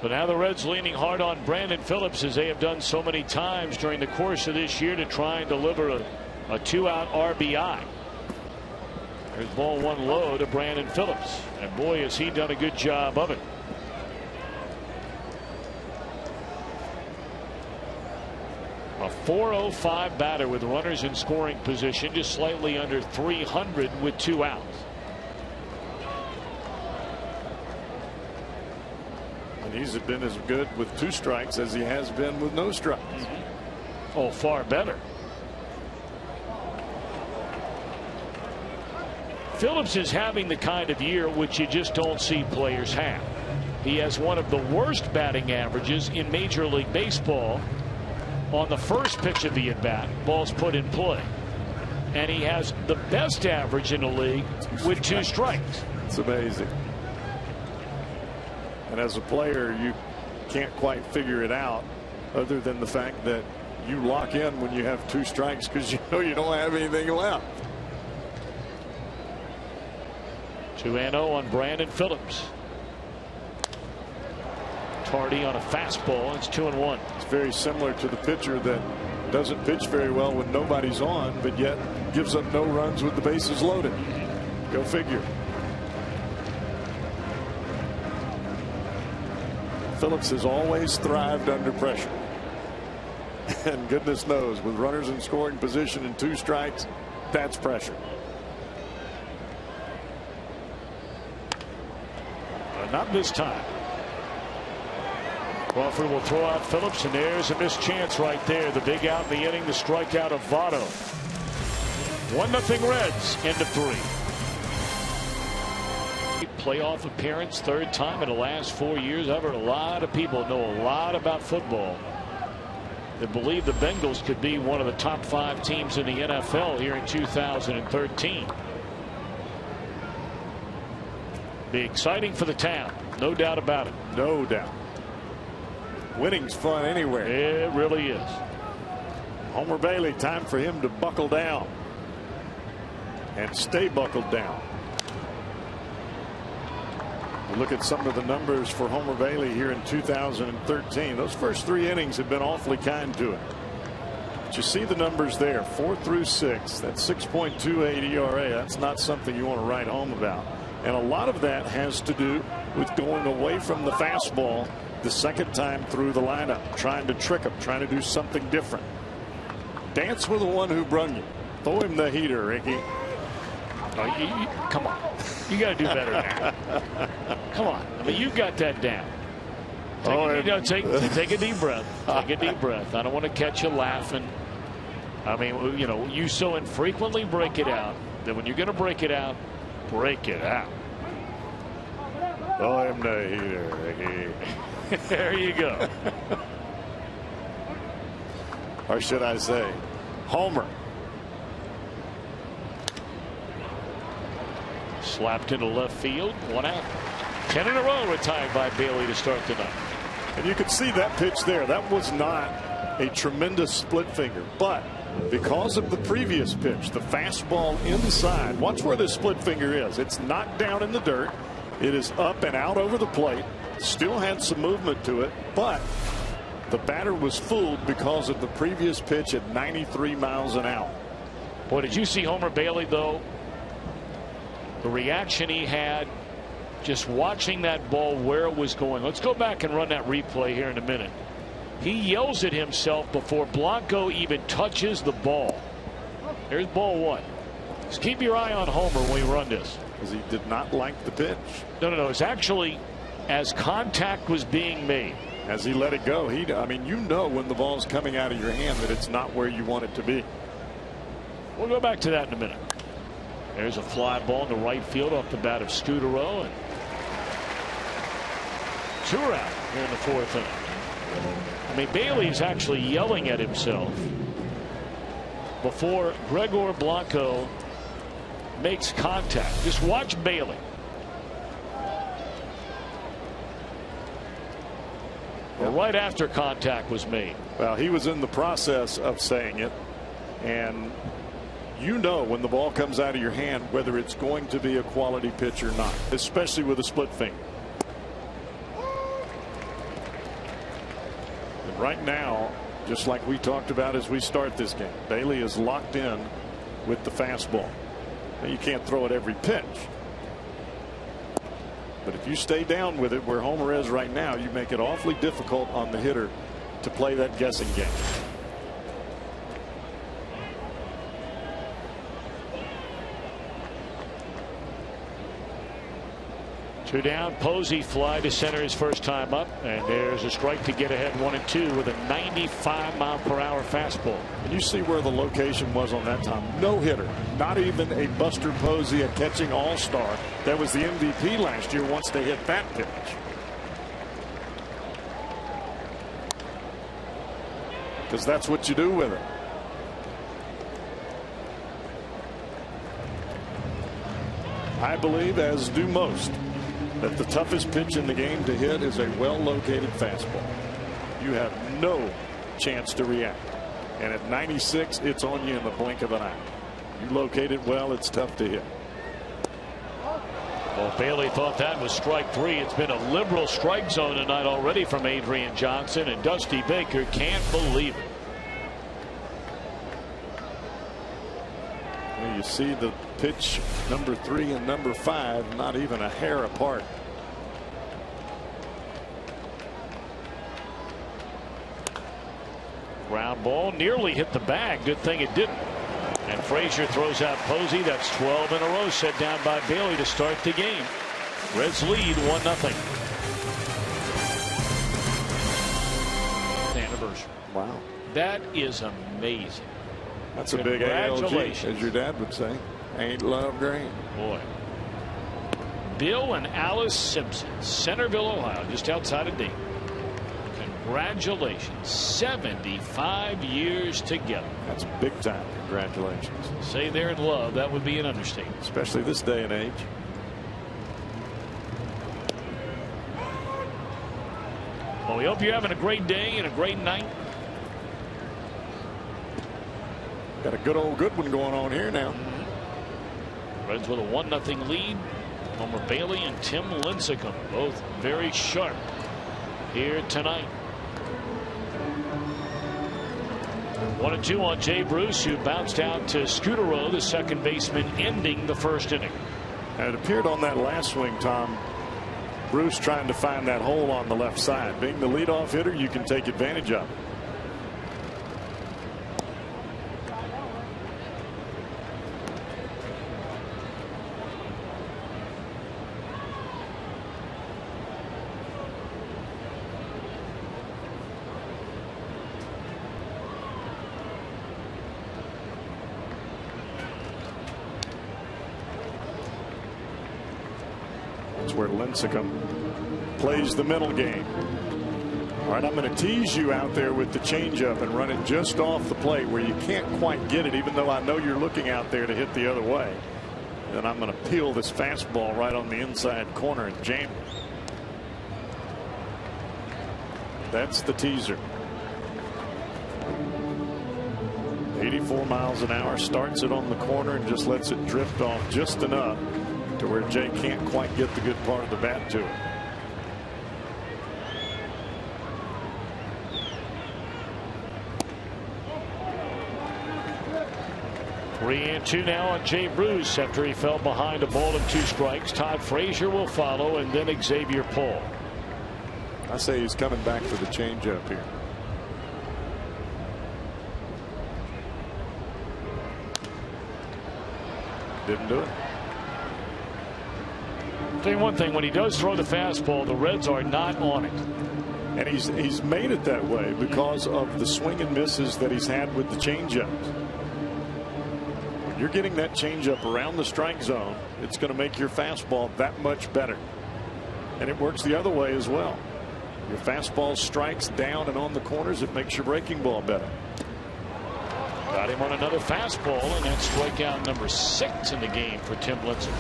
Speaker 1: So now the Reds leaning hard on Brandon Phillips, as they have done so many times during the course of this year, to try and deliver a 2-out RBI. There's ball one low to Brandon Phillips, and boy has he done a good job of it. A .405 batter with runners in scoring position, just slightly under 300 with 2 outs.
Speaker 2: And he's been as good with 2 strikes as he has been with no strikes.
Speaker 1: Oh, far better. Phillips is having the kind of year which you just don't see players have. He has one of the worst batting averages in Major League Baseball on the first pitch of the at-bat. Ball's put in play. And he has the best average in the league with 2 strikes.
Speaker 2: It's amazing. And as a player, you can't quite figure it out, other than the fact that you lock in when you have 2 strikes because you know you don't have anything left.
Speaker 1: 2-0 on Brandon Phillips. Tardy on a fastball. It's 2-1.
Speaker 2: It's very similar to the pitcher that doesn't pitch very well when nobody's on, but yet gives up no runs with the bases loaded. Go figure. Phillips has always thrived under pressure. And goodness knows, with runners in scoring position and 2 strikes, that's pressure.
Speaker 1: Not this time. Crawford will throw out Phillips, and there's a missed chance right there. The big out in the inning, the strikeout of Votto. 1-0 Reds, end of 3. Playoff appearance, 3rd time in the last 4 years. I've heard a lot of people know a lot about football that believe the Bengals could be one of the top 5 teams in the NFL here in 2013. Be exciting for the town, no doubt about it.
Speaker 2: No doubt. Winning's fun anywhere.
Speaker 1: It really is.
Speaker 2: Homer Bailey, time for him to buckle down and stay buckled down. Look at some of the numbers for Homer Bailey here in 2013. Those first 3 innings have been awfully kind to him. But you see the numbers there, 4 through 6. That's 6.28 ERA. That's not something you want to write home about. And a lot of that has to do with going away from the fastball the second time through the lineup, trying to trick him, trying to do something different. Dance with the one who brung you. Throw him the heater, Ricky.
Speaker 1: Oh, come on. You got to do better than that. Come on. I mean, you've got that down. Take a deep breath. Take a deep breath. I don't want to catch you laughing. I mean, you know, you so infrequently break it out that when you're going to break it out, break it out.
Speaker 2: Throw him the heater, Ricky.
Speaker 1: There you go.
Speaker 2: Or should I say, Homer.
Speaker 1: Slapped into left field. 1 out. 10 in a row retired by Bailey to start tonight.
Speaker 2: And you could see that pitch there. That was not a tremendous split finger, but because of the previous pitch, the fastball inside. Watch where the split finger is. It's knocked down in the dirt. It is up and out over the plate. Still had some movement to it, but the batter was fooled because of the previous pitch at 93 miles an hour.
Speaker 1: Boy, did you see Homer Bailey, though? The reaction he had just watching that ball where it was going. Let's go back and run that replay here in a minute. He yells at himself before Blanco even touches the ball. Here's ball 1. Just keep your eye on Homer when we run this.
Speaker 2: Because he did not like the pitch.
Speaker 1: No. It's actually as contact was being made.
Speaker 2: As he let it go, I mean, you know when the ball's coming out of your hand that it's not where you want it to be.
Speaker 1: We'll go back to that in a minute. There's a fly ball to right field off the bat of Scudero, and 2 are out here in the 4th inning. I mean, Bailey's actually yelling at himself before Gregor Blanco makes contact. Just watch Bailey. Well, right after contact was made.
Speaker 2: Well, he was in the process of saying it, and you know when the ball comes out of your hand whether it's going to be a quality pitch or not, especially with a split finger. And right now, just like we talked about as we start this game, Bailey is locked in with the fastball. Now, you can't throw it every pitch, but if you stay down with it where Homer is right now, you make it awfully difficult on the hitter to play that guessing game.
Speaker 1: Two down. Posey fly to center his first time up, and there's a strike to get ahead 1-2 with a 95-mile-per-hour fastball.
Speaker 2: And you see where the location was on that time. No hitter, not even a Buster Posey, a catching all-star that was the MVP last year, once they hit that pitch. Because that's what you do with it. I believe, as do most, that the toughest pitch in the game to hit is a well-located fastball. You have no chance to react. And at 96, it's on you in the blink of an eye. You locate it well, it's tough to hit.
Speaker 1: Well, Bailey thought that was strike three. It's been a liberal strike zone tonight already from Adrian Johnson, and Dusty Baker can't believe it.
Speaker 2: You see the pitch number 3 and number 5 not even a hair apart.
Speaker 1: Ground ball nearly hit the bag. Good thing it didn't. And Frazier throws out Posey. That's 12 in a row set down by Bailey to start the game. Reds lead 1-0. Anniversary.
Speaker 2: Wow.
Speaker 1: That is amazing.
Speaker 2: That's a big ALG, as your dad would say. Ain't love green.
Speaker 1: Boy. Bill and Alice Simpson, Centerville, Ohio, just outside of Dayton. Congratulations. 75 years together.
Speaker 2: That's big time. Congratulations.
Speaker 1: Say they're in love. That would be an understatement.
Speaker 2: Especially this day and age.
Speaker 1: Well, we hope you're having a great day and a great night.
Speaker 2: Got a good one going on here now.
Speaker 1: Reds with a 1-0 lead. Homer Bailey and Tim Lincecum, both very sharp here tonight. 1-2 on Jay Bruce, who bounced out to Scutaro, the second baseman, ending the first inning.
Speaker 2: And it appeared on that last swing, Tom, Bruce trying to find that hole on the left side. Being the leadoff hitter, you can take advantage of it. Where Lincecum plays the middle game. All right, I'm going to tease you out there with the changeup and run it just off the plate where you can't quite get it, even though I know you're looking out there to hit the other way. Then I'm going to peel this fastball right on the inside corner and jam it. That's the teaser. 84 miles an hour, starts it on the corner and just lets it drift off just enough to where Jay can't quite get the good part of the bat to it.
Speaker 1: Three and two now on Jay Bruce after he fell behind a ball and 2 strikes. Todd Frazier will follow, and then Xavier Paul.
Speaker 2: I say he's coming back for the changeup here. Didn't do it.
Speaker 1: Tell you one thing, when he does throw the fastball, the Reds are not on it.
Speaker 2: And he's made it that way because of the swing and misses that he's had with the changeups. When you're getting that changeup around the strike zone, it's going to make your fastball that much better. And it works the other way as well. Your fastball strikes down and on the corners, it makes your breaking ball better.
Speaker 1: Got him on another fastball, and that's strikeout number 6 in the game for Tim Lincecum.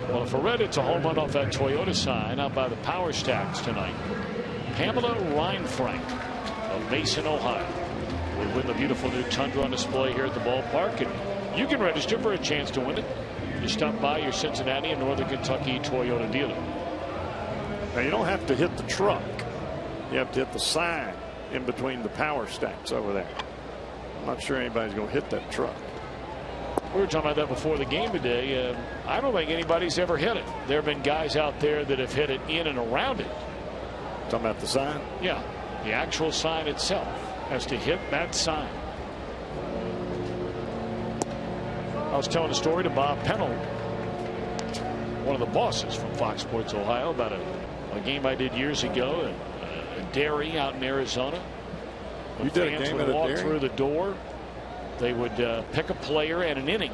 Speaker 1: Well, for Red, it's a home run off that Toyota sign out by the Power Stacks tonight. Pamela Reinfrank of Mason, Ohio, will win the beautiful new Tundra on display here at the ballpark, and you can register for a chance to win it. Just stop by your Cincinnati and Northern Kentucky Toyota dealer.
Speaker 2: Now, you don't have to hit the truck. You have to hit the sign in between the Power Stacks over there. I'm not sure anybody's going to hit that truck.
Speaker 1: We were talking about that before the game today. I don't think anybody's ever hit it. There have been guys out there that have hit it in and around it.
Speaker 2: Talking about the sign?
Speaker 1: Yeah, the actual sign itself has to hit that sign. I was telling a story to Bob Pennell, one of the bosses from Fox Sports Ohio, about a game I did years ago at a dairy out in Arizona.
Speaker 2: You did a
Speaker 1: fans
Speaker 2: game
Speaker 1: would
Speaker 2: at a
Speaker 1: walk
Speaker 2: dairy?
Speaker 1: through the door. They would pick a player and an inning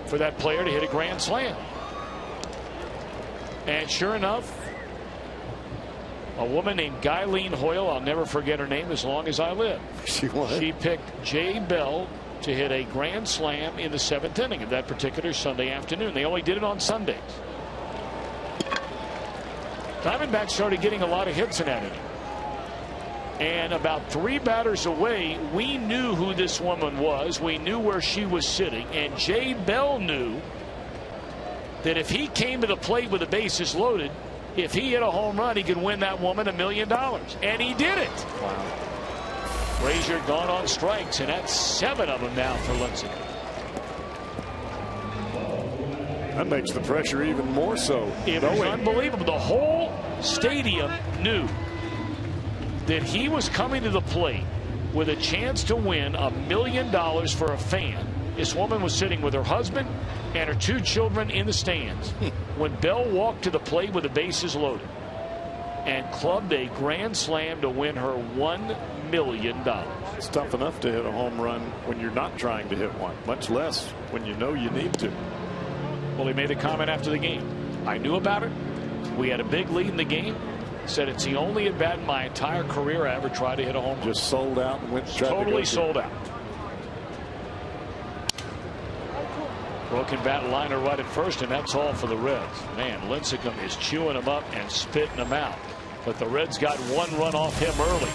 Speaker 1: for that player to hit a grand slam. And sure enough, a woman named Guyleen Hoyle, I'll never forget her name as long as I live. She picked Jay Bell to hit a grand slam in the 7th inning of that particular Sunday afternoon. They only did it on Sundays. Diamondbacks started getting a lot of hits in that inning. And about 3 batters away, we knew who this woman was. We knew where she was sitting. And Jay Bell knew that if he came to the plate with the bases loaded, if he hit a home run, he could win that woman $1 million. And he did it.
Speaker 2: Wow.
Speaker 1: Frazier gone on strikes, and that's 7 of them now for Lincecum.
Speaker 2: That makes the pressure even more so.
Speaker 1: It was unbelievable. The whole stadium knew that he was coming to the plate with a chance to win $1 million for a fan. This woman was sitting with her husband and her 2 children in the stands when Bell walked to the plate with the bases loaded and clubbed a grand slam to win her $1 million.
Speaker 2: It's tough enough to hit a home run when you're not trying to hit one, much less when you know you need to.
Speaker 1: Well, he made a comment after the game. I knew about it. We had a big lead in the game. Said it's the only at bat in my entire career I ever tried to hit a home run.
Speaker 2: Just sold out and went
Speaker 1: totally sold out. Broken bat liner right at first, and that's all for the Reds. Man, Lincecum is chewing them up and spitting them out. But the Reds got 1 run off him early.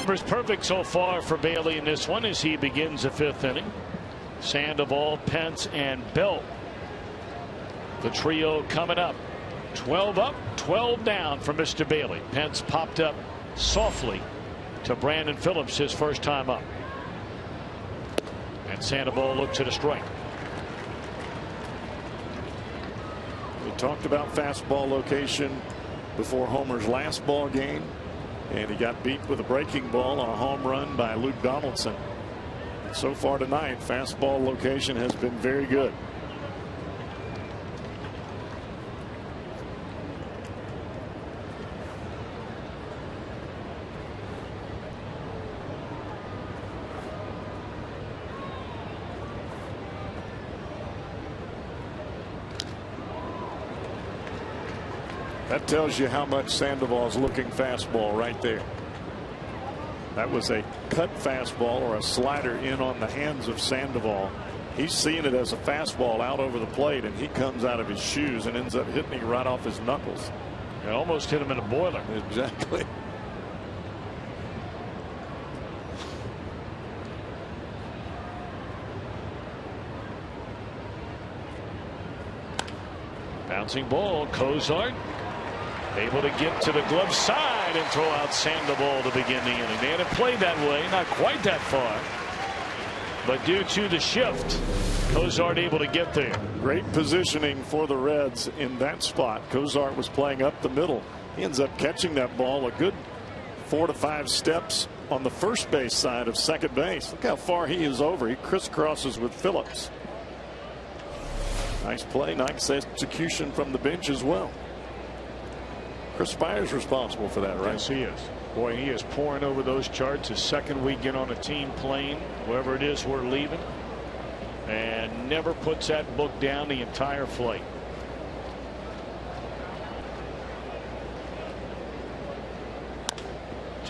Speaker 1: Numbers perfect so far for Bailey in this one as he begins the 5th inning. Sandoval, Pence, and Belt. The trio coming up. 12 up, 12 down for Mr. Bailey. Pence popped up softly to Brandon Phillips his first time up. And Sandoval looks at a strike.
Speaker 2: We talked about fastball location before Homer's last ball game, and he got beat with a breaking ball on a home run by Luke Donaldson. So far tonight, fastball location has been very good. That tells you how much Sandoval's looking fastball right there. That was a cut fastball or a slider in on the hands of Sandoval. He's seeing it as a fastball out over the plate, and he comes out of his shoes and ends up hitting it right off his knuckles.
Speaker 1: It almost hit him in a boiler.
Speaker 2: Exactly.
Speaker 1: Bouncing ball. Cozart able to get to the glove side and throw out Sandoval to begin the inning. They hadn't played that way, not quite that far. But due to the shift, Cozart able to get there.
Speaker 2: Great positioning for the Reds in that spot. Cozart was playing up the middle. He ends up catching that ball a good 4 to 5 steps on the first base side of second base. Look how far he is over. He crisscrosses with Phillips. Nice play, nice execution from the bench as well. Chris Spires responsible for that, right?
Speaker 1: Yes, he is. Boy, he is pouring over those charts. His second week in on a team plane, wherever it is we're leaving, and never puts that book down the entire flight.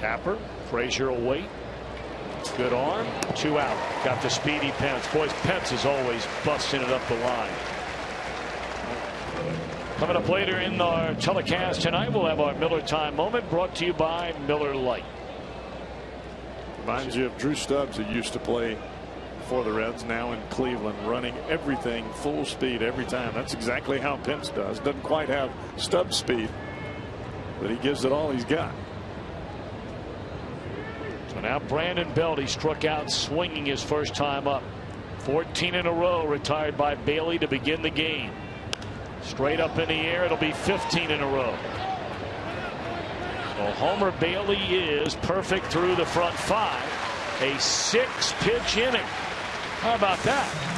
Speaker 1: Tapper. Frazier will wait. Good arm. 2 out. Got the speedy Pence. Boys, Pence is always busting it up the line. Coming up later in our telecast tonight, we'll have our Miller Time moment brought to you by Miller Lite.
Speaker 2: Reminds you of Drew Stubbs, who used to play for the Reds, now in Cleveland, running everything full speed every time. That's exactly how Pence does. Doesn't quite have Stubbs speed, but he gives it all he's got.
Speaker 1: So now Brandon Belt, he struck out swinging his first time up. 14 in a row retired by Bailey to begin the game. Straight up in the air. It'll be 15 in a row. So Homer Bailey is perfect through the front 5. A 6-pitch inning. How about that?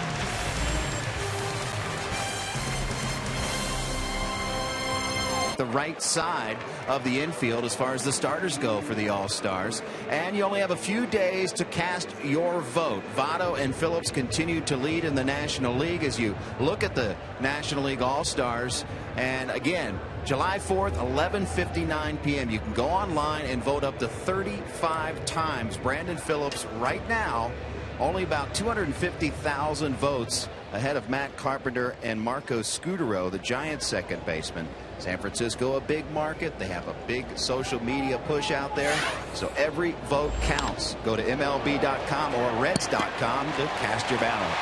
Speaker 3: The right side of the infield as far as the starters go for the All-Stars, and you only have a few days to cast your vote. Votto and Phillips continue to lead in the National League as you look at the National League All-Stars. And again, July 4th, 11:59 p.m. You can go online and vote up to 35 times. Brandon Phillips right now only about 250,000 votes ahead of Matt Carpenter and Marco Scutaro, the Giants' second baseman. San Francisco, a big market. They have a big social media push out there. So every vote counts. Go to MLB.com or Reds.com to cast your ballot.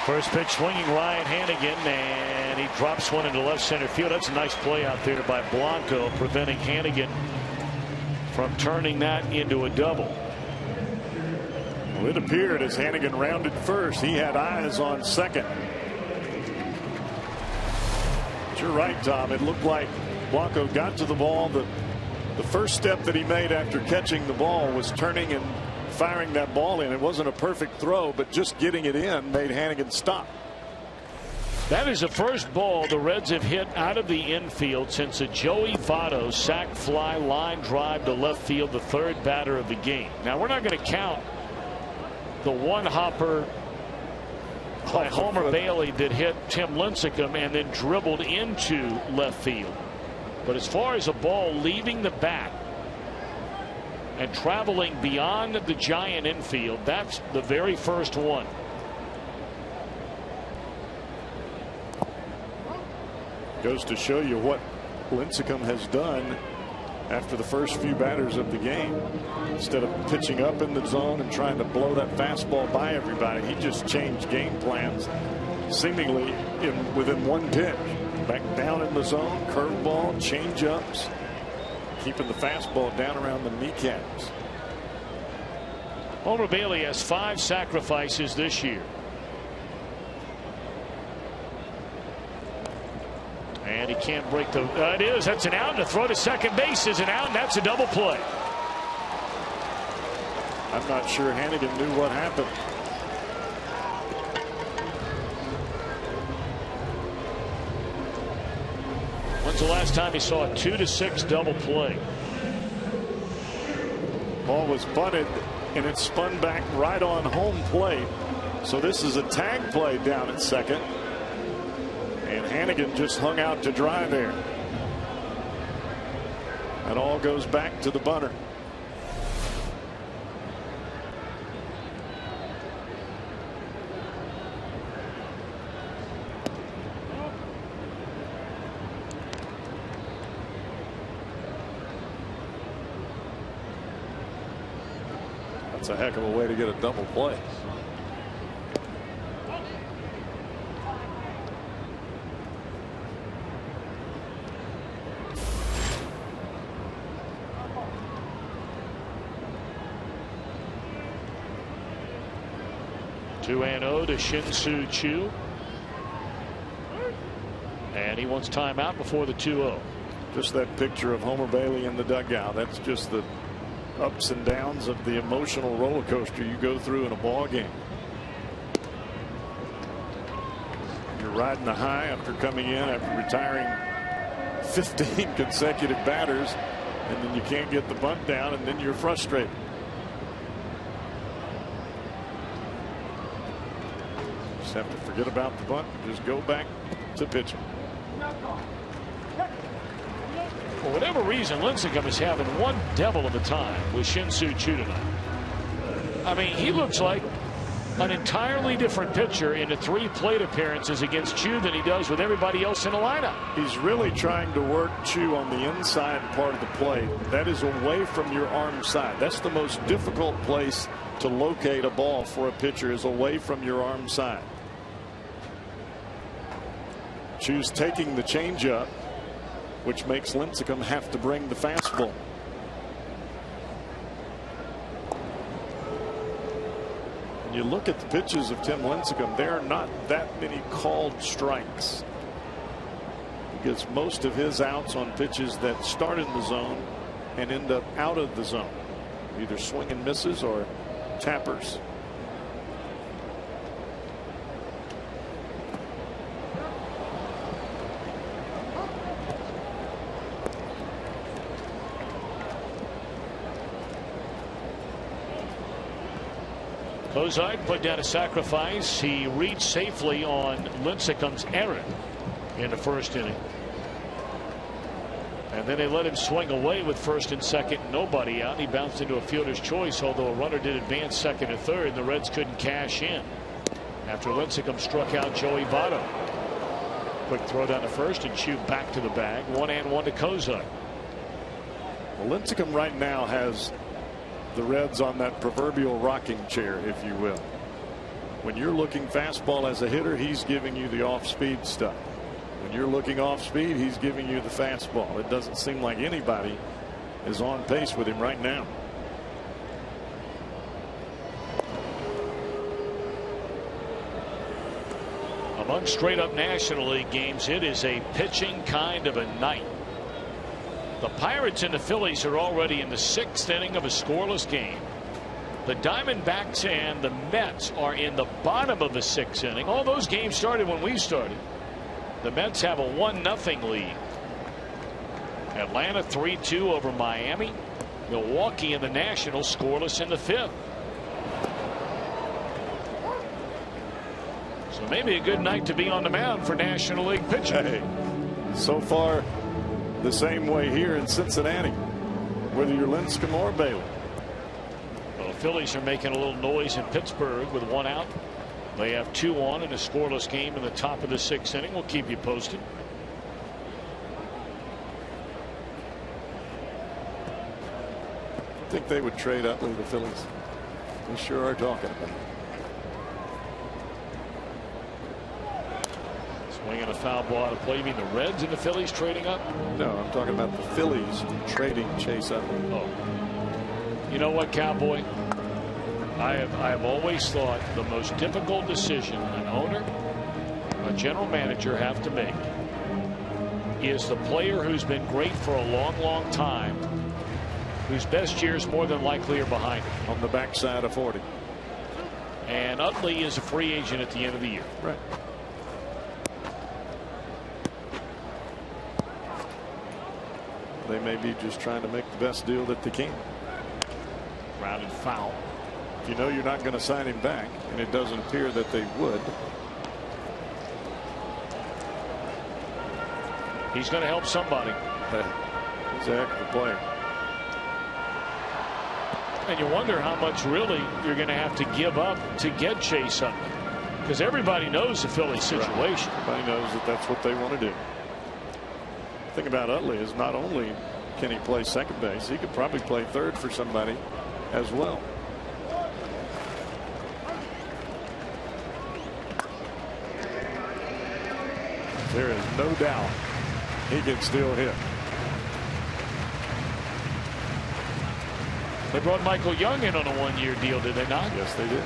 Speaker 1: First pitch swinging Ryan Hanigan, and he drops one into left center field. That's a nice play out there by Blanco, preventing Hanigan from turning that into a double.
Speaker 2: Well, it appeared as Hanigan rounded first, he had eyes on second. You're right, Tom. It looked like Blanco got to the ball. The first step that he made after catching the ball was turning and firing that ball in. It wasn't a perfect throw, but just getting it in made Hanigan stop.
Speaker 1: That is the first ball the Reds have hit out of the infield since a Joey Votto sac fly line drive to left field, the third batter of the game. Now, we're not going to count the one hopper by Homer Bailey that hit Tim Lincecum and then dribbled into left field. But as far as a ball leaving the bat and traveling beyond the Giant infield, that's the very first one.
Speaker 2: Goes to show you what Lincecum has done after the first few batters of the game. Instead of pitching up in the zone and trying to blow that fastball by everybody, he just changed game plans seemingly within one pitch. Back down in the zone, curveball, change-ups, keeping the fastball down around the kneecaps.
Speaker 1: Homer Bailey has 5 sacrifices this year. And he can't break the. That's an out. And the throw to second base is an out, and that's a double play.
Speaker 2: I'm not sure Hanigan knew what happened.
Speaker 1: When's the last time he saw a 2-6 double play?
Speaker 2: Ball was bunted, and it spun back right on home plate. So this is a tag play down at second. And Hanigan just hung out to dry there. That all goes back to the bunter. That's a heck of a way to get a double play.
Speaker 1: Two and 0 to Shin-Soo Choo. And he wants timeout before the 2-0.
Speaker 2: Just that picture of Homer Bailey in the dugout. That's just the ups and downs of the emotional roller coaster you go through in a ball game. You're riding the high after coming in, after retiring 15 consecutive batters, and then you can't get the bunt down, and then you're frustrated. Just have to forget about the bunt and just go back to pitching.
Speaker 1: For whatever whatever reason, Lincecum is having one devil of a time with Shin-Soo Choo tonight. I mean, he looks like an entirely different pitcher in the 3 plate appearances against Choo than he does with everybody else in the lineup.
Speaker 2: He's really trying to work Choo on the inside part of the plate. That is away from your arm side. That's the most difficult place to locate a ball for a pitcher, is away from your arm side. Choo's taking the changeup, which makes Lincecum have to bring the fastball. When you look at the pitches of Tim Lincecum, there are not that many called strikes. He gets most of his outs on pitches that start in the zone and end up out of the zone, either swing and misses or tappers.
Speaker 1: Kozart put down a sacrifice. He reached safely on Lincecum's error in the first inning. And then they let him swing away with first and second, nobody out. He bounced into a fielder's choice, although a runner did advance second and third, and the Reds couldn't cash in after Lincecum struck out Joey Votto. Quick throw down to first, and Choo back to the bag. 1-1 to Kozart.
Speaker 2: Well, Lincecum right now has the Reds on that proverbial rocking chair, if you will. When you're looking fastball as a hitter, he's giving you the off-speed stuff. When you're looking off speed, he's giving you the fastball. It doesn't seem like anybody is on pace with him right now.
Speaker 1: Among straight up National League games, it is a pitching kind of a night. The Pirates and the Phillies are already in the 6th inning of a scoreless game. The Diamondbacks and the Mets are in the bottom of the 6th inning. All those games started when we started. The Mets have a 1-0 lead. Atlanta 3-2 over Miami. Milwaukee and the Nationals scoreless in the 5th. So maybe a good night to be on the mound for National League pitching.
Speaker 2: Hey, so far the same way here in Cincinnati, whether you're Lincecum or Bailey.
Speaker 1: Well, the Phillies are making a little noise in Pittsburgh with 1 out. They have 2 on in a scoreless game in the top of the 6th inning. We'll keep you posted.
Speaker 2: I think they would trade Utley, the Phillies. They sure are talking about it.
Speaker 1: Swinging a foul ball out of play. You mean the Reds and the Phillies trading up?
Speaker 2: No, I'm talking about the Phillies trading Chase Utley.
Speaker 1: Oh. You know what, Cowboy? I have always thought the most difficult decision an owner, a general manager have to make is the player who's been great for a long time, whose best years more than likely are behind him.
Speaker 2: On the backside of 40.
Speaker 1: And Utley is a free agent at the end of the year.
Speaker 2: Right. They may be just trying to make the best deal that they can.
Speaker 1: Grounded foul.
Speaker 2: If you know you're not going to sign him back, and it doesn't appear that they would.
Speaker 1: He's going to help somebody.
Speaker 2: He's a heck of a player.
Speaker 1: And you wonder how much really you're going to have to give up to get Chase Utley, because everybody knows the Phillies situation.
Speaker 2: Right. Everybody knows that that's what they want to do. The thing about Utley is not only can he play second base, he could probably play third for somebody as well. There is no doubt he can still hit.
Speaker 1: They brought Michael Young in on a 1-year deal, did they not?
Speaker 2: Yes, they did.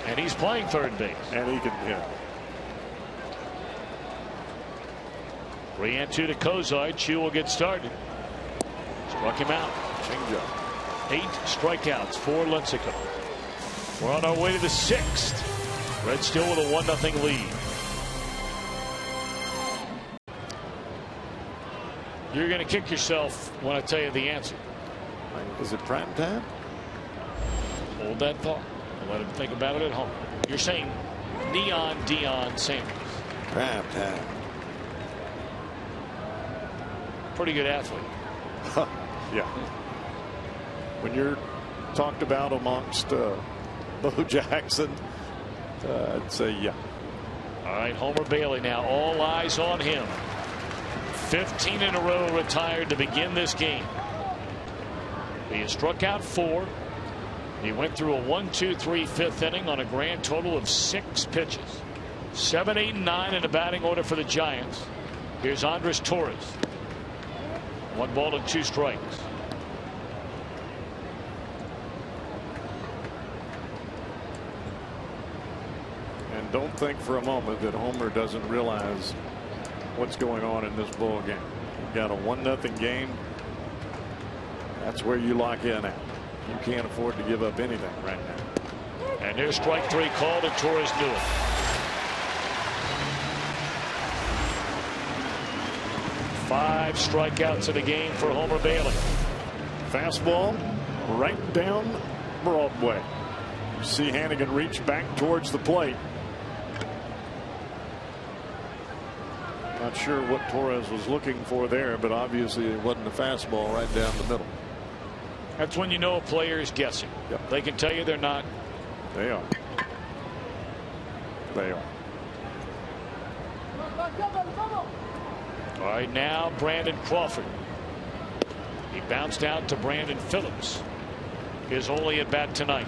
Speaker 1: And he's playing third base.
Speaker 2: And he can hit.
Speaker 1: 3-2 to Kozart. Choo will get started. Struck him out.
Speaker 2: Changeup.
Speaker 1: 8 strikeouts for Lincecum. We're on our way to the 6th. Reds still with a 1-0 lead. You're going to kick yourself when I tell you the answer.
Speaker 2: Is it prime time?
Speaker 1: Hold that thought. Let him think about it at home. You're saying Neon Deion Sanders.
Speaker 2: Prime time.
Speaker 1: pretty good athlete.
Speaker 2: Yeah. When you're talked about amongst Bo Jackson, I'd say yeah.
Speaker 1: All right, Homer Bailey now, all eyes on him. 15 in a row retired to begin this game. He has struck out 4. He went through a 1-2-3 fifth inning on a grand total of 6 pitches. 7, 8, and 9 in the batting order for the Giants. Here's Andres Torres. 1 ball and 2 strikes.
Speaker 2: And don't think for a moment that Homer doesn't realize what's going on in this ball game. You've got a 1-0 game. That's where you lock in at. You can't afford to give up anything right now.
Speaker 1: And there's strike 3 called, and Torres knew it. 5 strikeouts in the game for Homer Bailey.
Speaker 2: Fastball right down Broadway. You see Hannigan reach back towards the plate. Not sure what Torres was looking for there, but obviously it wasn't a fastball right down the middle.
Speaker 1: That's when you know a player is guessing.
Speaker 2: Yep.
Speaker 1: They can tell you they're not.
Speaker 2: They are. They are.
Speaker 1: All right, now Brandon Crawford. He bounced out to Brandon Phillips. His only at bat tonight.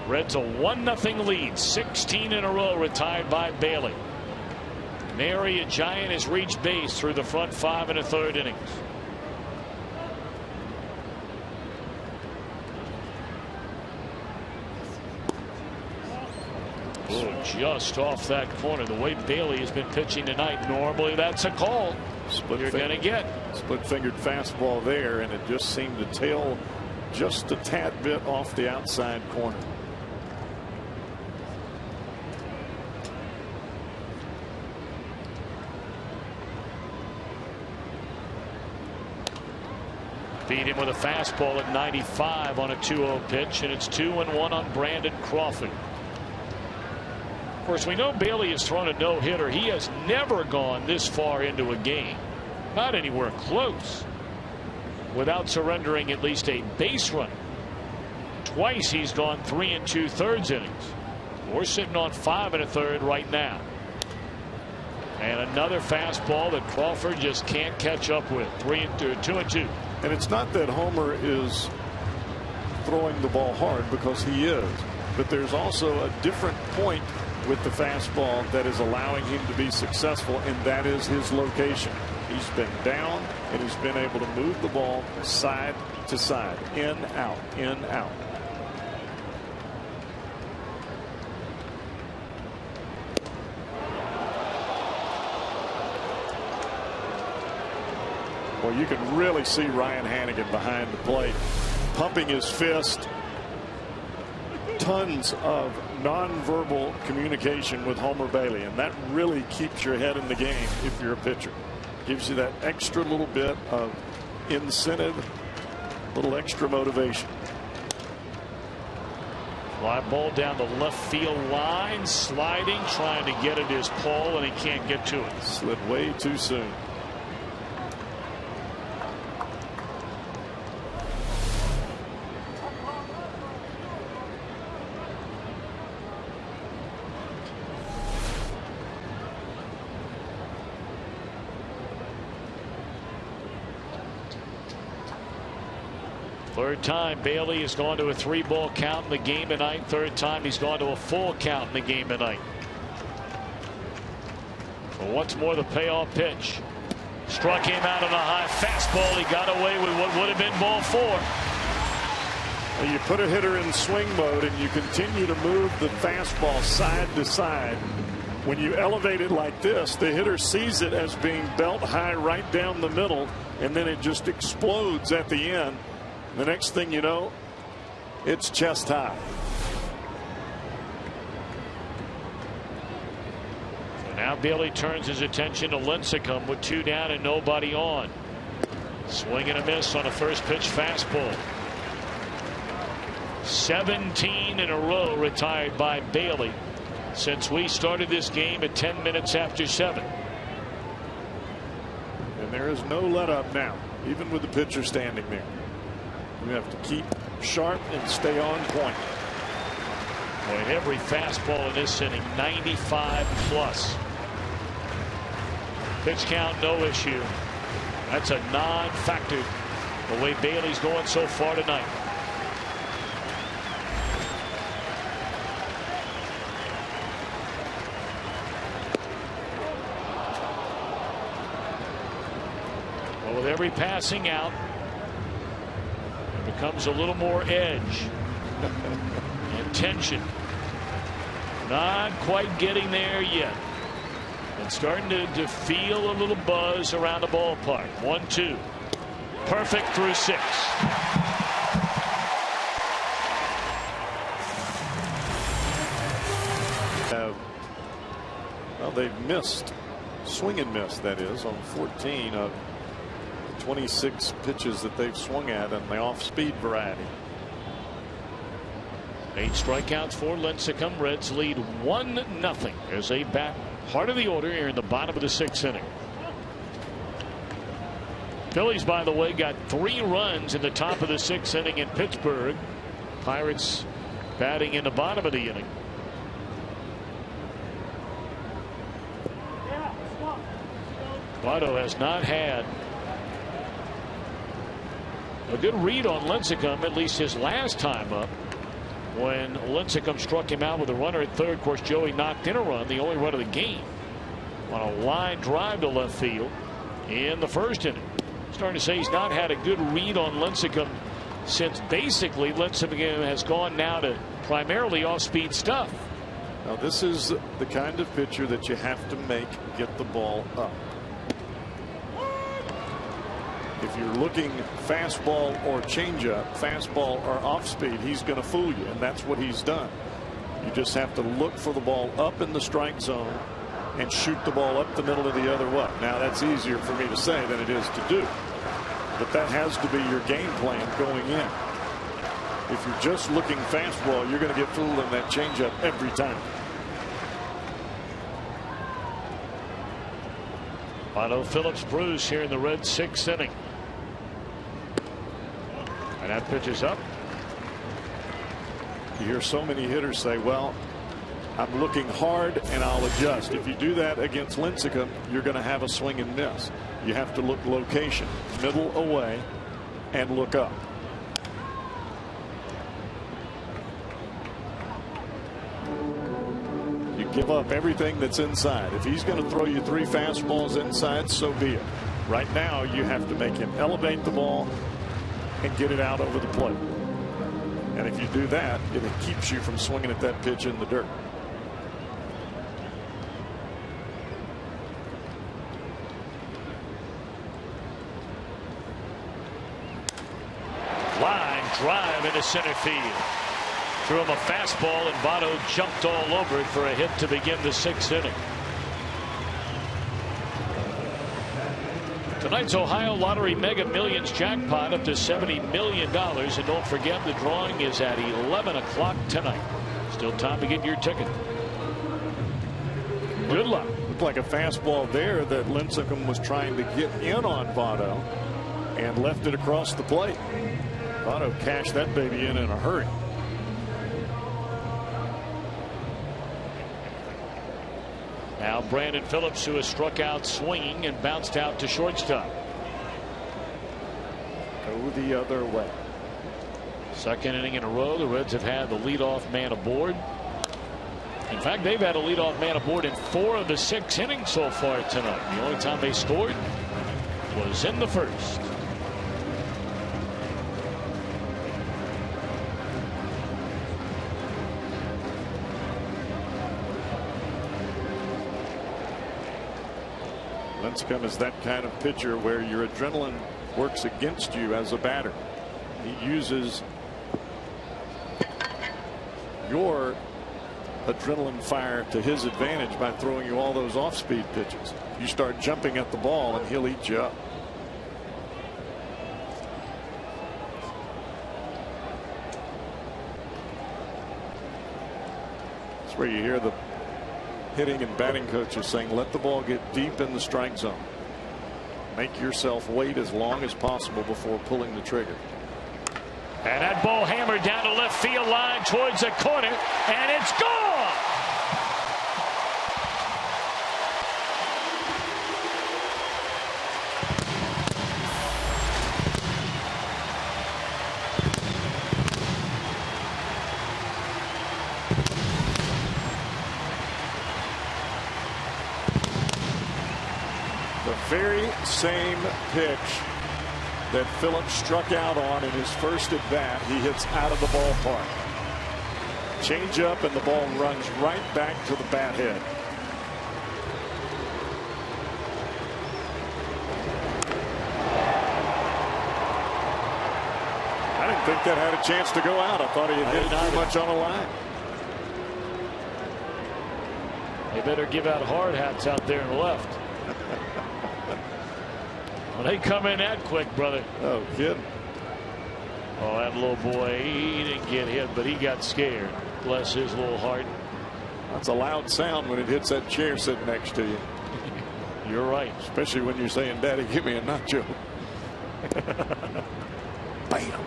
Speaker 1: Reds a 1-0 lead. 16 in a row retired by Bailey. Nary a Giant has reached base through the front 5 1/3 innings. Oh, just off that corner. The way Bailey has been pitching tonight, normally that's a call you're going to get.
Speaker 2: Split-fingered fastball there, and it just seemed to tail just a tad bit off the outside corner.
Speaker 1: Beat him with a fastball at 95 on a 2-0 pitch, and it's 2-1 on Brandon Crawford. Of course, we know Bailey has thrown a no-hitter. He has never gone this far into a game, not anywhere close, without surrendering at least a base run. Twice he's gone 3 2/3 innings. We're sitting on 5 1/3 right now. And another fastball that Crawford just can't catch up with. 2-2.
Speaker 2: And it's not that Homer is throwing the ball hard, because he is, but there's also a different point with the fastball that is allowing him to be successful, and that is his location. He's been down, and he's been able to move the ball side to side, in, out, in, out. Well, you can really see Ryan Hannigan behind the plate, pumping his fist. Tons of nonverbal communication with Homer Bailey, and that really keeps your head in the game if you're a pitcher. Gives you that extra little bit of incentive, little extra motivation.
Speaker 1: Fly ball down the left field line, sliding, trying to get at his pole, and he can't get to it.
Speaker 2: Slid way too soon.
Speaker 1: Third time Bailey has gone to a 3-ball count in the game tonight. Third time he's gone to a full count in the game tonight. But once more, the payoff pitch. Struck him out on a high fastball. He got away with what would have been ball 4.
Speaker 2: Well, you put a hitter in swing mode and you continue to move the fastball side to side. When you elevate it like this, the hitter sees it as being belt high right down the middle, and then it just explodes at the end. The next thing you know, it's chest high.
Speaker 1: So now Bailey turns his attention to Lincecum with 2 down and nobody on. Swing and a miss on a first pitch fastball. 17 in a row retired by Bailey since we started this game at 10 minutes after 7.
Speaker 2: And there is no let up now, even with the pitcher standing there. You have to keep sharp and stay on point.
Speaker 1: Boy, every fastball in this inning, 95 plus. Pitch count, no issue. That's a non-factor the way Bailey's going so far tonight. Well, with every passing out, it becomes a little more edge and tension. Not quite getting there yet. And starting to feel a little buzz around the ballpark. 1-2. Perfect through 6.
Speaker 2: Well, they've missed, swing and miss, that is, on 14 of 26 pitches that they've swung at in the off-speed variety.
Speaker 1: 8 strikeouts for Lincecum. Reds lead 1-0 as they bat heart of the order here in the bottom of the 6th inning. Phillies, by the way, got 3 runs in the top of the 6th inning in Pittsburgh. Pirates batting in the bottom of the inning. Votto has not had a good read on Lincecum, at least his last time up. When Lincecum struck him out with a runner at third, of course, Joey knocked in a run, the only run of the game, on a line drive to left field in the 1st inning. Starting to say he's not had a good read on Lincecum since basically Lincecum has gone now to primarily off-speed stuff.
Speaker 2: Now, this is the kind of pitcher that you have to make get the ball up. If you're looking fastball or changeup, fastball or off speed, he's going to fool you, and that's what he's done. You just have to look for the ball up in the strike zone and shoot the ball up the middle of the other way. Now, that's easier for me to say than it is to do, but that has to be your game plan going in. If you're just looking fastball, you're going to get fooled in that changeup every time.
Speaker 1: Votto, Phillips, Bruce here in the Reds' 6th inning. And that pitch is up.
Speaker 2: You hear so many hitters say, well, I'm looking hard and I'll adjust. If you do that against Lincecum, you're going to have a swing and miss. You have to look location, middle away, and look up. You give up everything that's inside. If he's going to throw you 3 fastballs inside, so be it. Right now, you have to make him elevate the ball and get it out over the plate. And if you do that, it keeps you from swinging at that pitch in the dirt.
Speaker 1: Line drive into center field. Threw him a fastball, and Votto jumped all over it for a hit to begin the 6th inning. Tonight's Ohio Lottery Mega Millions jackpot up to $70 million. And don't forget, the drawing is at 11 o'clock tonight. Still time to get your ticket. Good luck.
Speaker 2: Looked like a fastball there that Lincecum was trying to get in on Votto and left it across the plate. Votto cashed that baby in a hurry.
Speaker 1: Now Brandon Phillips, who has struck out swinging and bounced out to shortstop.
Speaker 2: Go the other way.
Speaker 1: 2nd inning in a row, the Reds have had the leadoff man aboard. In fact, they've had a leadoff man aboard in 4 of the 6 innings so far tonight. The only time they scored was in the 1st.
Speaker 2: Lincecum is that kind of pitcher where your adrenaline works against you as a batter. He uses your adrenaline fire to his advantage by throwing you all those off-speed pitches. You start jumping at the ball and he'll eat you up. That's where you hear the hitting and batting coaches saying, let the ball get deep in the strike zone. Make yourself wait as long as possible before pulling the trigger.
Speaker 1: And that ball hammered down the left field line towards the corner, and it's gone.
Speaker 2: The very same pitch that Phillips struck out on in his first at bat, he hits out of the ballpark. Change up, and the ball runs right back to the bat head. I didn't think that had a chance to go out. I thought he had hit it too much on a line.
Speaker 1: They better give out hard hats out there in left. Well, they come in that quick, brother.
Speaker 2: Oh, kid.
Speaker 1: Oh, that little boy, he didn't get hit, but he got scared. Bless his little heart.
Speaker 2: That's a loud sound when it hits that chair sitting next to you.
Speaker 1: You're right.
Speaker 2: Especially when you're saying, Daddy, give me a nacho. Bam.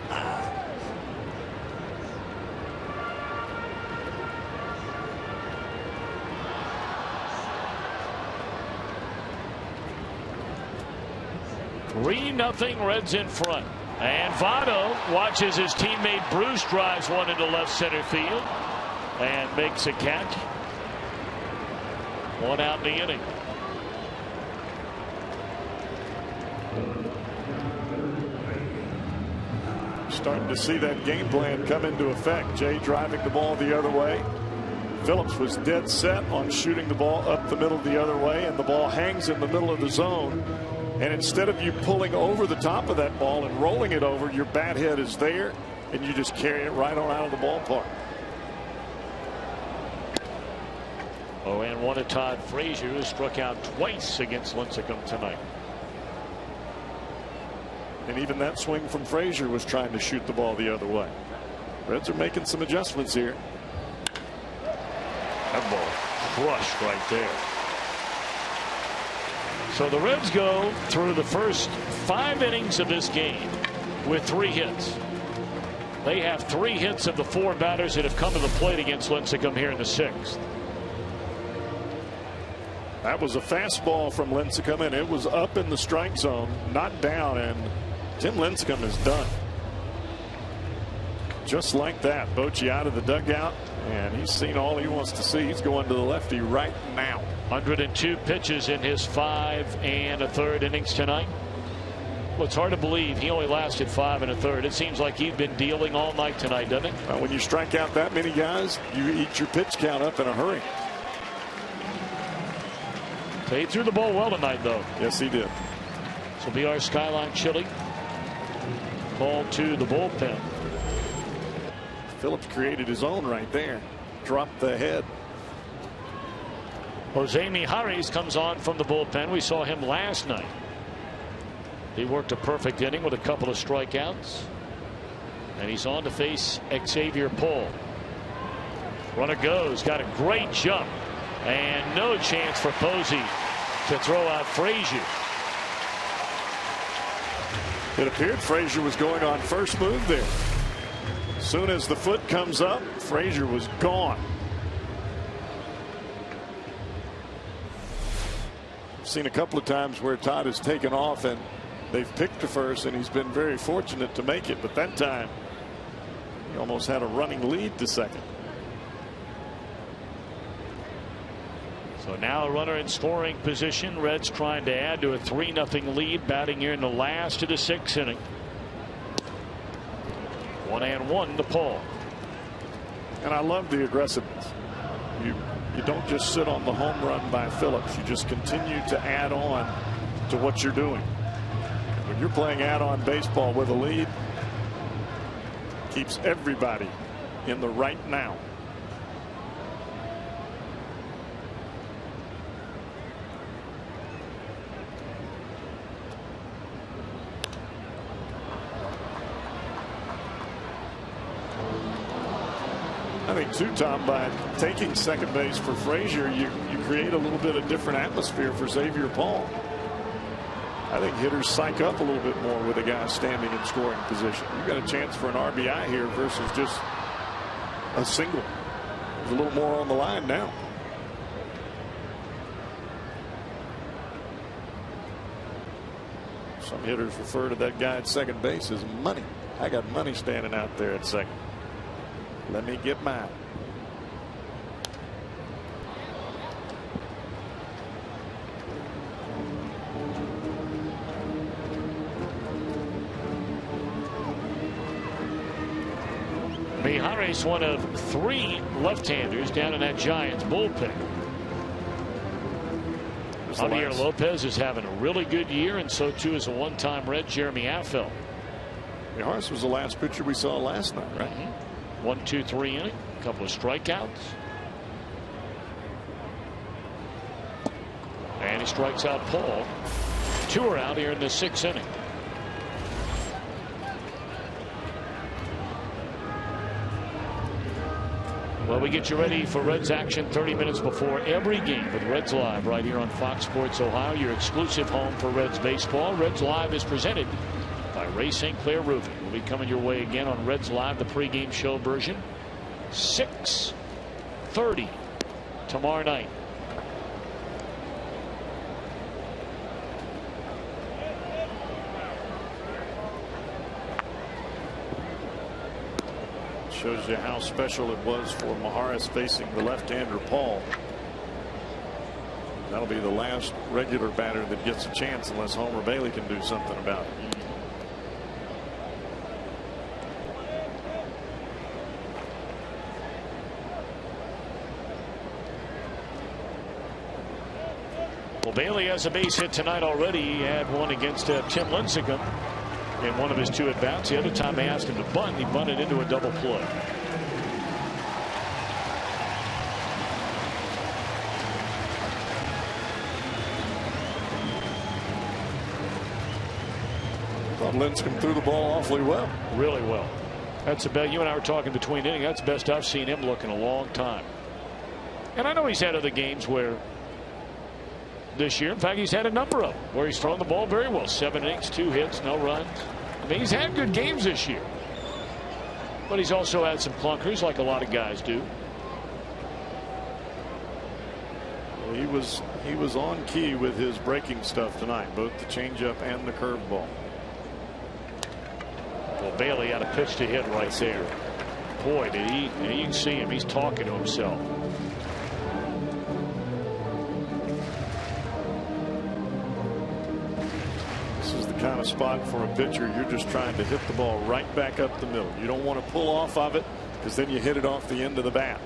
Speaker 1: Three nothing Reds in front. And Votto watches his teammate Bruce drives one into left center field and makes a catch. One out in the inning.
Speaker 2: Starting to see that game plan come into effect. Jay driving the ball the other way. Phillips was dead set on shooting the ball up the middle the other way, and the ball hangs in the middle of the zone. And instead of you pulling over the top of that ball and rolling it over, your bat head is there, and you just carry it right on out of the ballpark.
Speaker 1: Oh, and one of Todd Frazier, who struck out twice against Lincecum tonight.
Speaker 2: And even that swing from Frazier was trying to shoot the ball the other way. Reds are making some adjustments here.
Speaker 1: That ball crushed right there. So the Reds go through the first 5 innings of this game with 3 hits. They have 3 hits of the 4 batters that have come to the plate against Lincecum here in the 6th.
Speaker 2: That was a fastball from Lincecum, and it was up in the strike zone, not down, and Tim Lincecum is done. Just like that, Bochy out of the dugout, and he's seen all he wants to see. He's going to the lefty right now.
Speaker 1: 102 pitches in his 5 1/3 innings tonight. Well, it's hard to believe he only lasted 5 1/3. It seems like he's been dealing all night tonight, doesn't it?
Speaker 2: Well, when you strike out that many guys, you eat your pitch count up in a hurry.
Speaker 1: He threw the ball well tonight, though.
Speaker 2: Yes, he did.
Speaker 1: This will be our Skyline Chili. Call to the bullpen.
Speaker 2: Phillips created his own right there. Dropped the head.
Speaker 1: Jose Mijares comes on from the bullpen. We saw him last night. He worked a perfect inning with a couple of strikeouts. And he's on to face Xavier Paul. Runner goes. Got a great jump. And no chance for Posey to throw out Frazier.
Speaker 2: It appeared Frazier was going on first move there. As soon as the foot comes up, Frazier was gone. I've seen a couple of times where Todd has taken off and they've picked to first, and he's been very fortunate to make it. But that time, he almost had a running lead to second.
Speaker 1: So now a runner in scoring position. Reds trying to add to a 3-0 lead, batting here in the last of the 6th inning. 1-1 to Paul.
Speaker 2: And I love the aggressiveness. You don't just sit on the home run by Phillips. You just continue to add on to what you're doing. When you're playing add-on baseball with a lead, keeps everybody in the right now. I think too, Tom, by taking second base for Frazier, you create a little bit of different atmosphere for Xavier Paul. I think hitters psych up a little bit more with a guy standing in scoring position. You've got a chance for an RBI here versus just a single. There's a little more on the line now. Some hitters refer to that guy at second base as money. I got money standing out there at second. Let me get mine.
Speaker 1: Mijares, one of 3 left-handers down in that Giants bullpen. Javier Lopez is having a really good year, and so too is a one-time Red, Jeremy Affeldt.
Speaker 2: Mijares was the last pitcher we saw last night, right?
Speaker 1: 1, 2, 3 inning, a couple of strikeouts. And he strikes out Paul. 2 are out here in the 6th inning. Well, we get you ready for Reds action 30 minutes before every game with Reds Live right here on Fox Sports Ohio, your exclusive home for Reds baseball. Reds Live is presented by Ray St. Clair Roofing. We'll be coming your way again on Reds Live, the pregame show version, 6:30 tomorrow night.
Speaker 2: Shows you how special it was for Mijares facing the left-hander Paul. That'll be the last regular batter that gets a chance unless Homer Bailey can do something about it.
Speaker 1: Well, Bailey has a base hit tonight already. He had one against Tim Lincecum in one of his 2 at-bats. The other time they asked him to bunt, he bunted into a double play.
Speaker 2: Thought Lincecum threw the ball awfully well.
Speaker 1: Really well. That's the best. You and I were talking between innings. That's the best I've seen him look in a long time. And I know he's had other games where this year, in fact, he's had a number of them where he's thrown the ball very well. 7 innings, 2 hits, no runs. I mean, he's had good games this year, but he's also had some clunkers like a lot of guys do.
Speaker 2: Well, he was on key with his breaking stuff tonight, both the changeup and the curveball.
Speaker 1: Well, Bailey had a pitch to hit right there. Boy, did he! And you can see him. He's talking to himself.
Speaker 2: Kind of spot for a pitcher. You're just trying to hit the ball right back up the middle. You don't want to pull off of it because then you hit it off the end of the bat.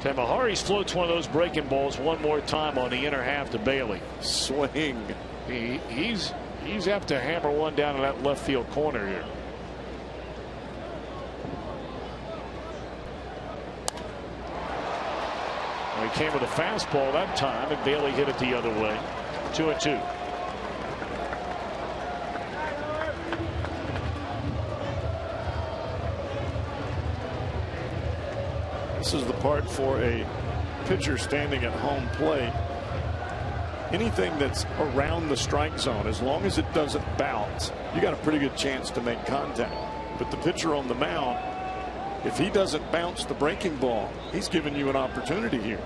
Speaker 1: Mijares floats one of those breaking balls one more time on the inner half to Bailey.
Speaker 2: Swing.
Speaker 1: He's have to hammer one down in that left field corner here. He came with a fastball that time, and Bailey hit it the other way. 2-2.
Speaker 2: This is the part for a pitcher standing at home plate. Anything that's around the strike zone, as long as it doesn't bounce, you got a pretty good chance to make contact. But the pitcher on the mound, if he doesn't bounce the breaking ball, he's giving you an opportunity here.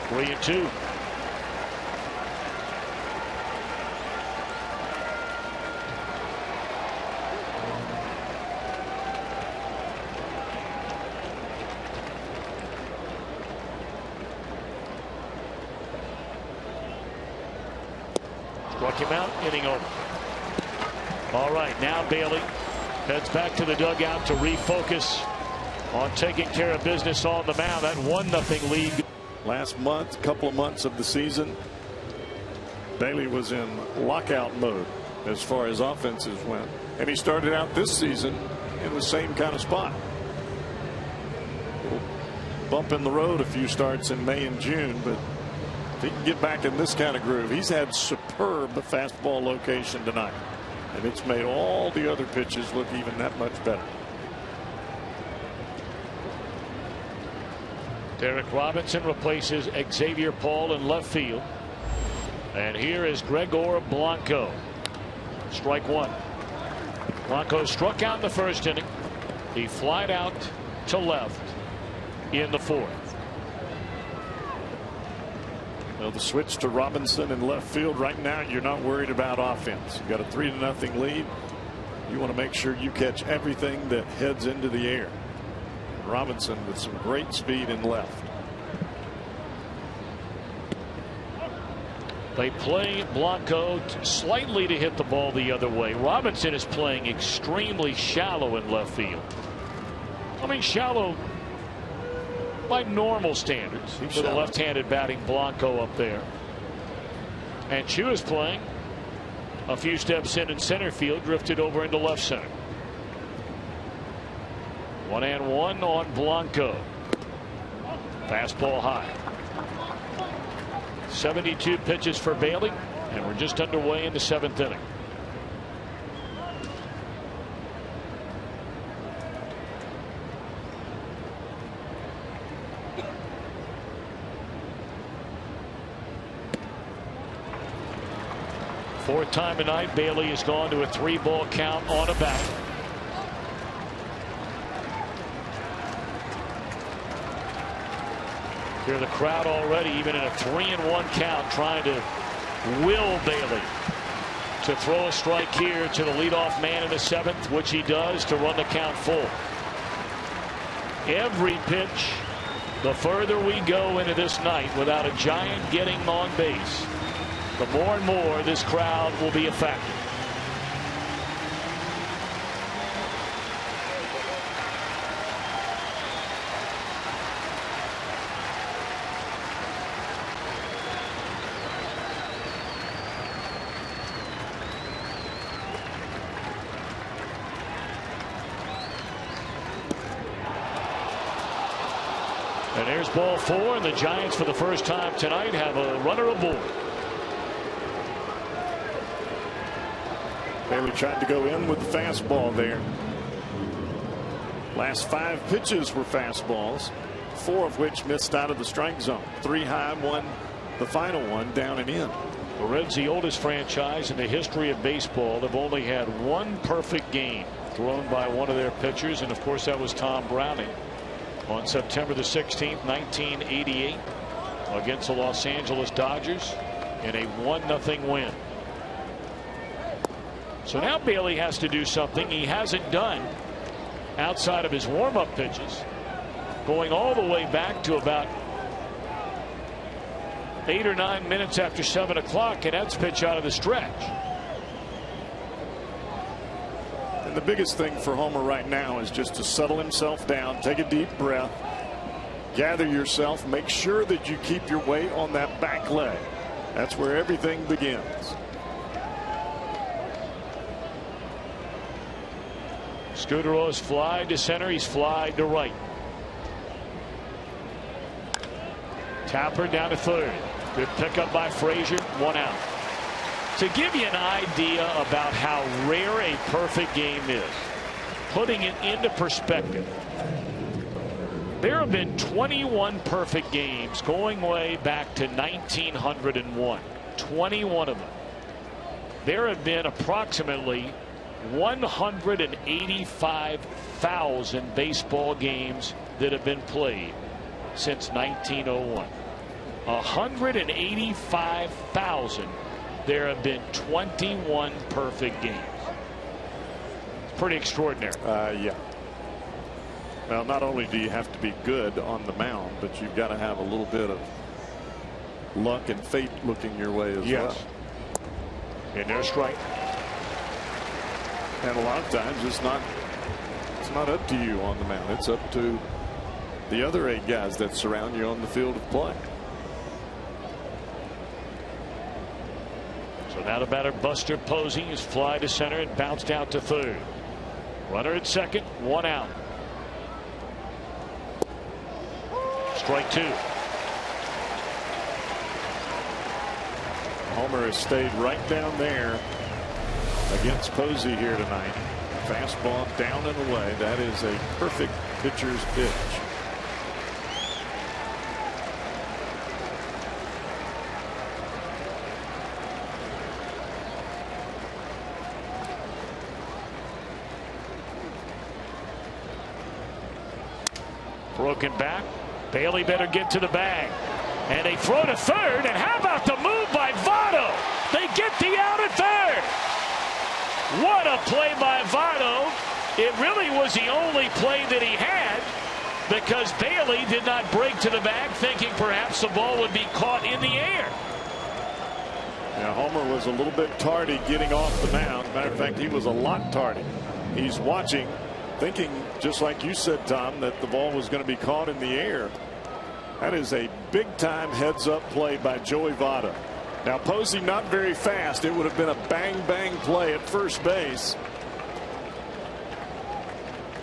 Speaker 1: 3-2. Struck him out, inning over. All right, now Bailey heads back to the dugout to refocus on taking care of business on the mound. That 1-0 lead.
Speaker 2: Last month, couple of months of the season, Bailey was in lockout mode as far as offenses went, and he started out this season in the same kind of spot. Bump in the road a few starts in May and June, but if he can get back in this kind of groove, he's had superb fastball location tonight. And it's made all the other pitches look even that much better.
Speaker 1: Derek Robinson replaces Xavier Paul in left field. And here is Gregor Blanco. Strike one. Blanco struck out in the first inning. He flied out to left in the fourth.
Speaker 2: Well, the switch to Robinson in left field right now, you're not worried about offense. You've got a 3-0 lead. You want to make sure you catch everything that heads into the air. Robinson with some great speed in left.
Speaker 1: They play Blanco slightly to hit the ball the other way. Robinson is playing extremely shallow in left field. I mean, shallow by normal standards for the left-handed batting Blanco up there. And Chu is playing a few steps in center field, drifted over into left center. 1-1 on Blanco. Fastball high. 72 pitches for Bailey, and we're just underway in the seventh inning. Fourth time tonight, Bailey has gone to a 3-ball count on a bat. Here the crowd already, even in a 3-1 count, trying to will Bailey to throw a strike here to the leadoff man in the seventh, which he does to run the count full. Every pitch, the further we go into this night without a Giant getting on base, the more and more this crowd will be a factor. And there's ball four, and the Giants for the first time tonight have a runner aboard.
Speaker 2: Bailey tried to go in with the fastball there. Last 5 pitches were fastballs, 4 of which missed out of the strike zone. 3 high, 1 the final one down and in.
Speaker 1: The Reds, the oldest franchise in the history of baseball, have only had 1 perfect game thrown by one of their pitchers, and of course that was Tom Browning on September the 16th, 1988, against the Los Angeles Dodgers in a 1-0 win. So now Bailey has to do something he hasn't done outside of his warm-up pitches, going all the way back to about 8 or 9 minutes after 7 o'clock, and that's pitch out of the stretch.
Speaker 2: And the biggest thing for Homer right now is just to settle himself down, take a deep breath, gather yourself, make sure that you keep your weight on that back leg. That's where everything begins.
Speaker 1: Scudero fly to center. He's flied to right. Tapper down to third. Good pickup by Frazier. 1 out. To give you an idea about how rare a perfect game is, putting it into perspective, there have been 21 perfect games going way back to 1901. 21 of them. There have been approximately 185,000 baseball games that have been played since 1901. 185,000. There have been 21 perfect games. It's pretty extraordinary.
Speaker 2: Yeah. Well, not only do you have to be good on the mound, but you've got to have a little bit of luck and fate looking your way as well.
Speaker 1: And there's strike.
Speaker 2: And a lot of times it's not up to you on the mound. It's up to the other 8 guys that surround you on the field of play.
Speaker 1: So now the batter Buster Posey is fly to center and bounced out to third. Runner at second, 1 out. Strike 2.
Speaker 2: Homer has stayed right down there against Posey here tonight. Fastball down and away. That is a perfect pitcher's pitch.
Speaker 1: Broken back. Bailey better get to the bag. And they throw to third. And how about the move by Votto? They get the out at third. What a play by Votto. It really was the only play that he had, because Bailey did not break to the bag, thinking perhaps the ball would be caught in the air.
Speaker 2: Now, Homer was a little bit tardy getting off the mound. Matter of fact, he was a lot tardy. He's watching, thinking, just like you said, Tom, that the ball was going to be caught in the air. That is a big-time heads-up play by Joey Votto. Now, Posey not very fast. It would have been a bang-bang play at first base.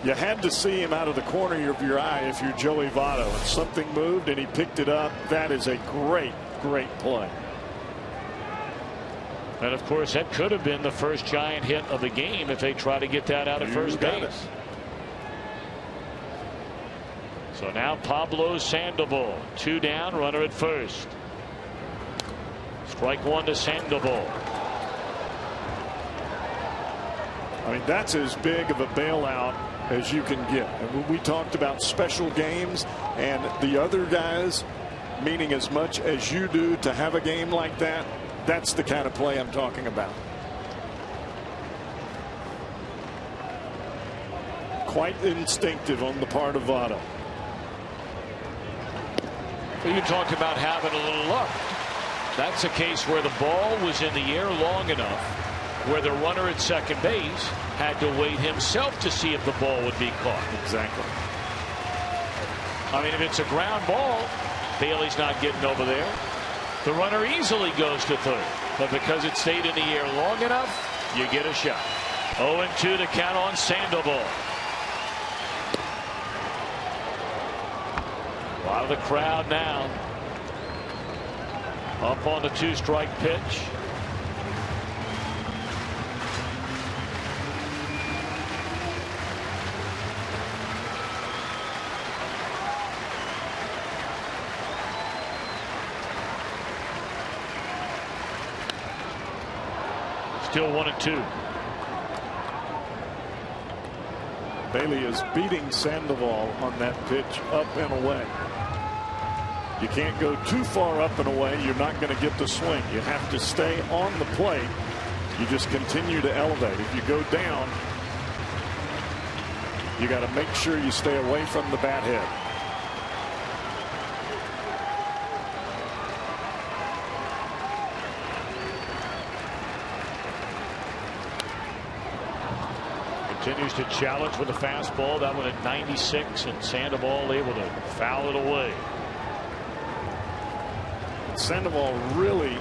Speaker 2: You had to see him out of the corner of your eye if you're Joey Votto, and something moved and he picked it up. That is a great, great play.
Speaker 1: And of course, that could have been the first giant hit of the game if they try to get that out of first base. So now Pablo Sandoval, 2 down, runner at first. Strike 1 to Sandoval.
Speaker 2: I mean, that's as big of a bailout as you can get. And we talked about special games and the other guys meaning as much as you do to have a game like that. That's the kind of play I'm talking about. Quite instinctive on the part of Votto.
Speaker 1: Well, you talked about having a little luck. That's a case where the ball was in the air long enough where the runner at second base had to wait himself to see if the ball would be caught.
Speaker 2: Exactly.
Speaker 1: I mean, if it's a ground ball, Bailey's not getting over there. The runner easily goes to third. But because it stayed in the air long enough, you get a shot. 0-2 to count on Sandoval. A lot of the crowd now up on the 2-strike pitch. Still 1-2.
Speaker 2: Bailey is beating Sandoval on that pitch up and away. You can't go too far up and away. You're not going to get the swing. You have to stay on the plate. You just continue to elevate. If you go down, you got to make sure you stay away from the bat head.
Speaker 1: Continues to challenge with a fastball. That one at 96, and Sandoval able to foul it away.
Speaker 2: Sandoval really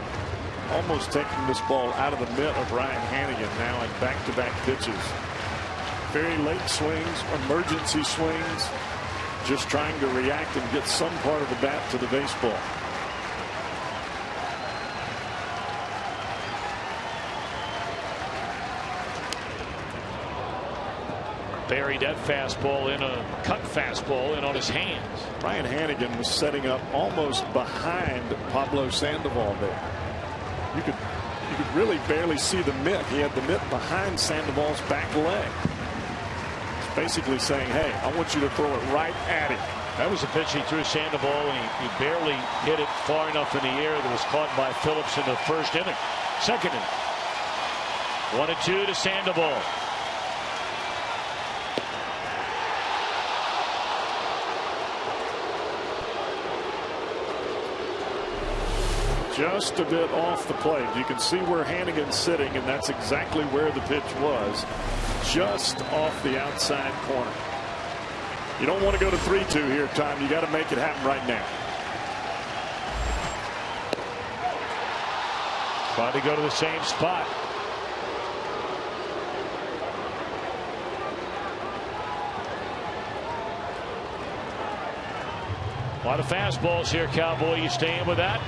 Speaker 2: almost taking this ball out of the mitt of Ryan Hanigan now in back-to-back pitches. Very late swings, emergency swings, just trying to react and get some part of the bat to the baseball.
Speaker 1: Buried that fastball in a cut fastball in on his hands.
Speaker 2: Ryan Hanigan was setting up almost behind Pablo Sandoval there. You could really barely see the mitt. He had the mitt behind Sandoval's back leg. It's basically saying, hey, I want you to throw it right at him.
Speaker 1: That was a pitch he threw Sandoval, and he barely hit it far enough in the air that was caught by Phillips in the first inning. Second inning. 1-2 to Sandoval.
Speaker 2: Just a bit off the plate. You can see where Hanigan's sitting, and that's exactly where the pitch was. Just off the outside corner. You don't want to go to 3-2 here, Tom. You got to make it happen right now.
Speaker 1: Trying to go to the same spot. A lot of fastballs here, Cowboy. You staying with that?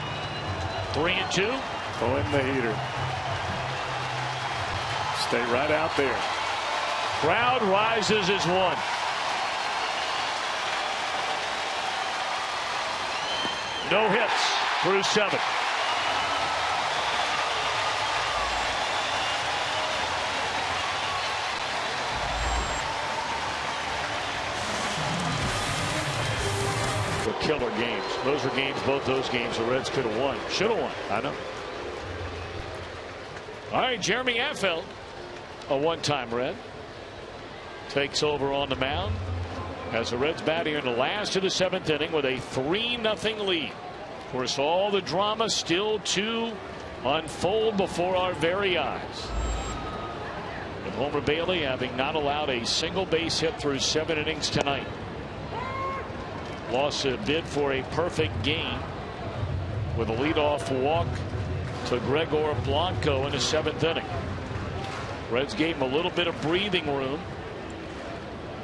Speaker 1: 3-2.
Speaker 2: Throw in the heater. Stay right out there.
Speaker 1: Crowd rises as one. No hits through 7. Killer games. Those were games, both those games the Reds could have won. Should have won.
Speaker 2: I know.
Speaker 1: All right, Jeremy Affeldt, a one-time Red, takes over on the mound as the Reds bat here in the last of the 7th inning with a 3-0 lead. Of course, all the drama still to unfold before our very eyes. With Homer Bailey having not allowed a single base hit through 7 innings tonight. Lost a bid for a perfect game with a leadoff walk to Gregor Blanco in the 7th inning. Reds gave him a little bit of breathing room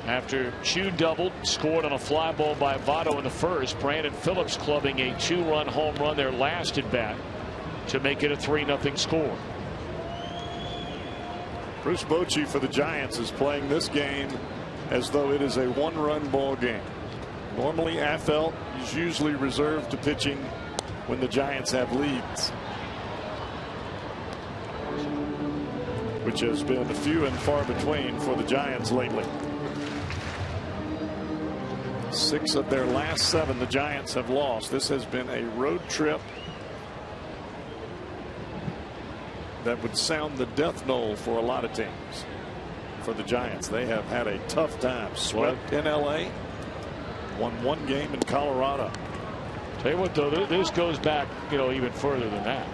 Speaker 1: after Chu doubled, scored on a fly ball by Votto in the 1st. Brandon Phillips clubbing a 2-run home run their last at bat to make it a 3-0 score.
Speaker 2: Bruce Bochy for the Giants is playing this game as though it is a 1-run ball game. Normally, Affeldt is usually reserved to pitching when the Giants have leads, which has been few and far between for the Giants lately. 6 of their last 7 the Giants have lost. This has been a road trip that would sound the death knell for a lot of teams. For the Giants, they have had a tough time. Swept in LA. Won 1 game in Colorado.
Speaker 1: Tell you what, though, this goes back, even further than that.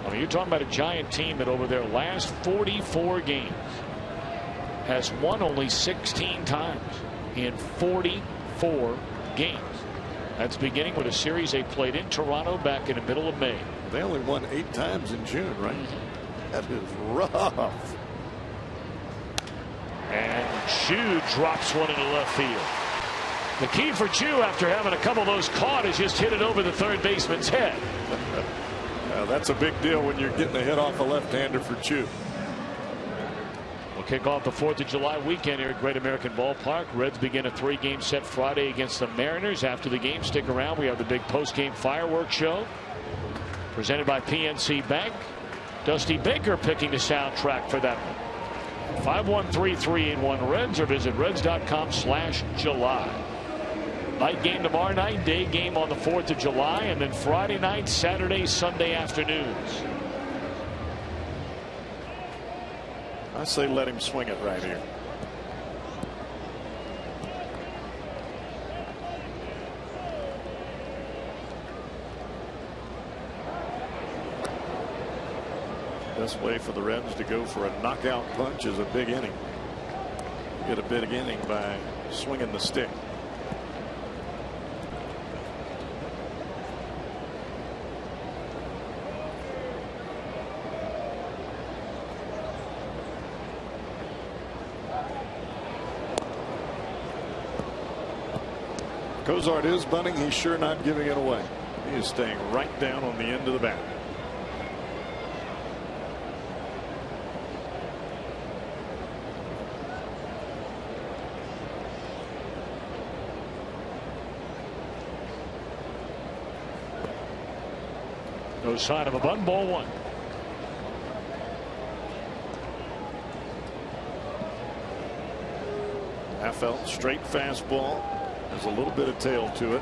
Speaker 1: I mean, you're talking about a Giant team that over their last 44 games has won only 16 times in 44 games. That's beginning with a series they played in Toronto back in the middle of May.
Speaker 2: They only won 8 times in June, right? That is rough.
Speaker 1: And Chu drops one into left field. The key for Chu, after having a couple of those caught, is just hit it over the third baseman's head.
Speaker 2: That's a big deal when you're getting a hit off a left-hander for Chu.
Speaker 1: We'll kick off the 4th of July weekend here at Great American Ballpark. Reds begin a 3-game set Friday against the Mariners. After the game, stick around. We have the big post-game fireworks show presented by PNC Bank. Dusty Baker picking the soundtrack for that one. 513-381 Reds, or visit reds.com/July. Night game tomorrow night, day game on the 4th of July, and then Friday night, Saturday, Sunday afternoons.
Speaker 2: I say let him swing it right here. Best way for the Reds to go for a knockout punch is a big inning. Get a big inning by swinging the stick. Cozart is bunting. He's sure not giving it away. He is staying right down on the end of the bat.
Speaker 1: No sign of a bunt. Ball 1.
Speaker 2: Affeldt straight fastball. There's a little bit of tail to it.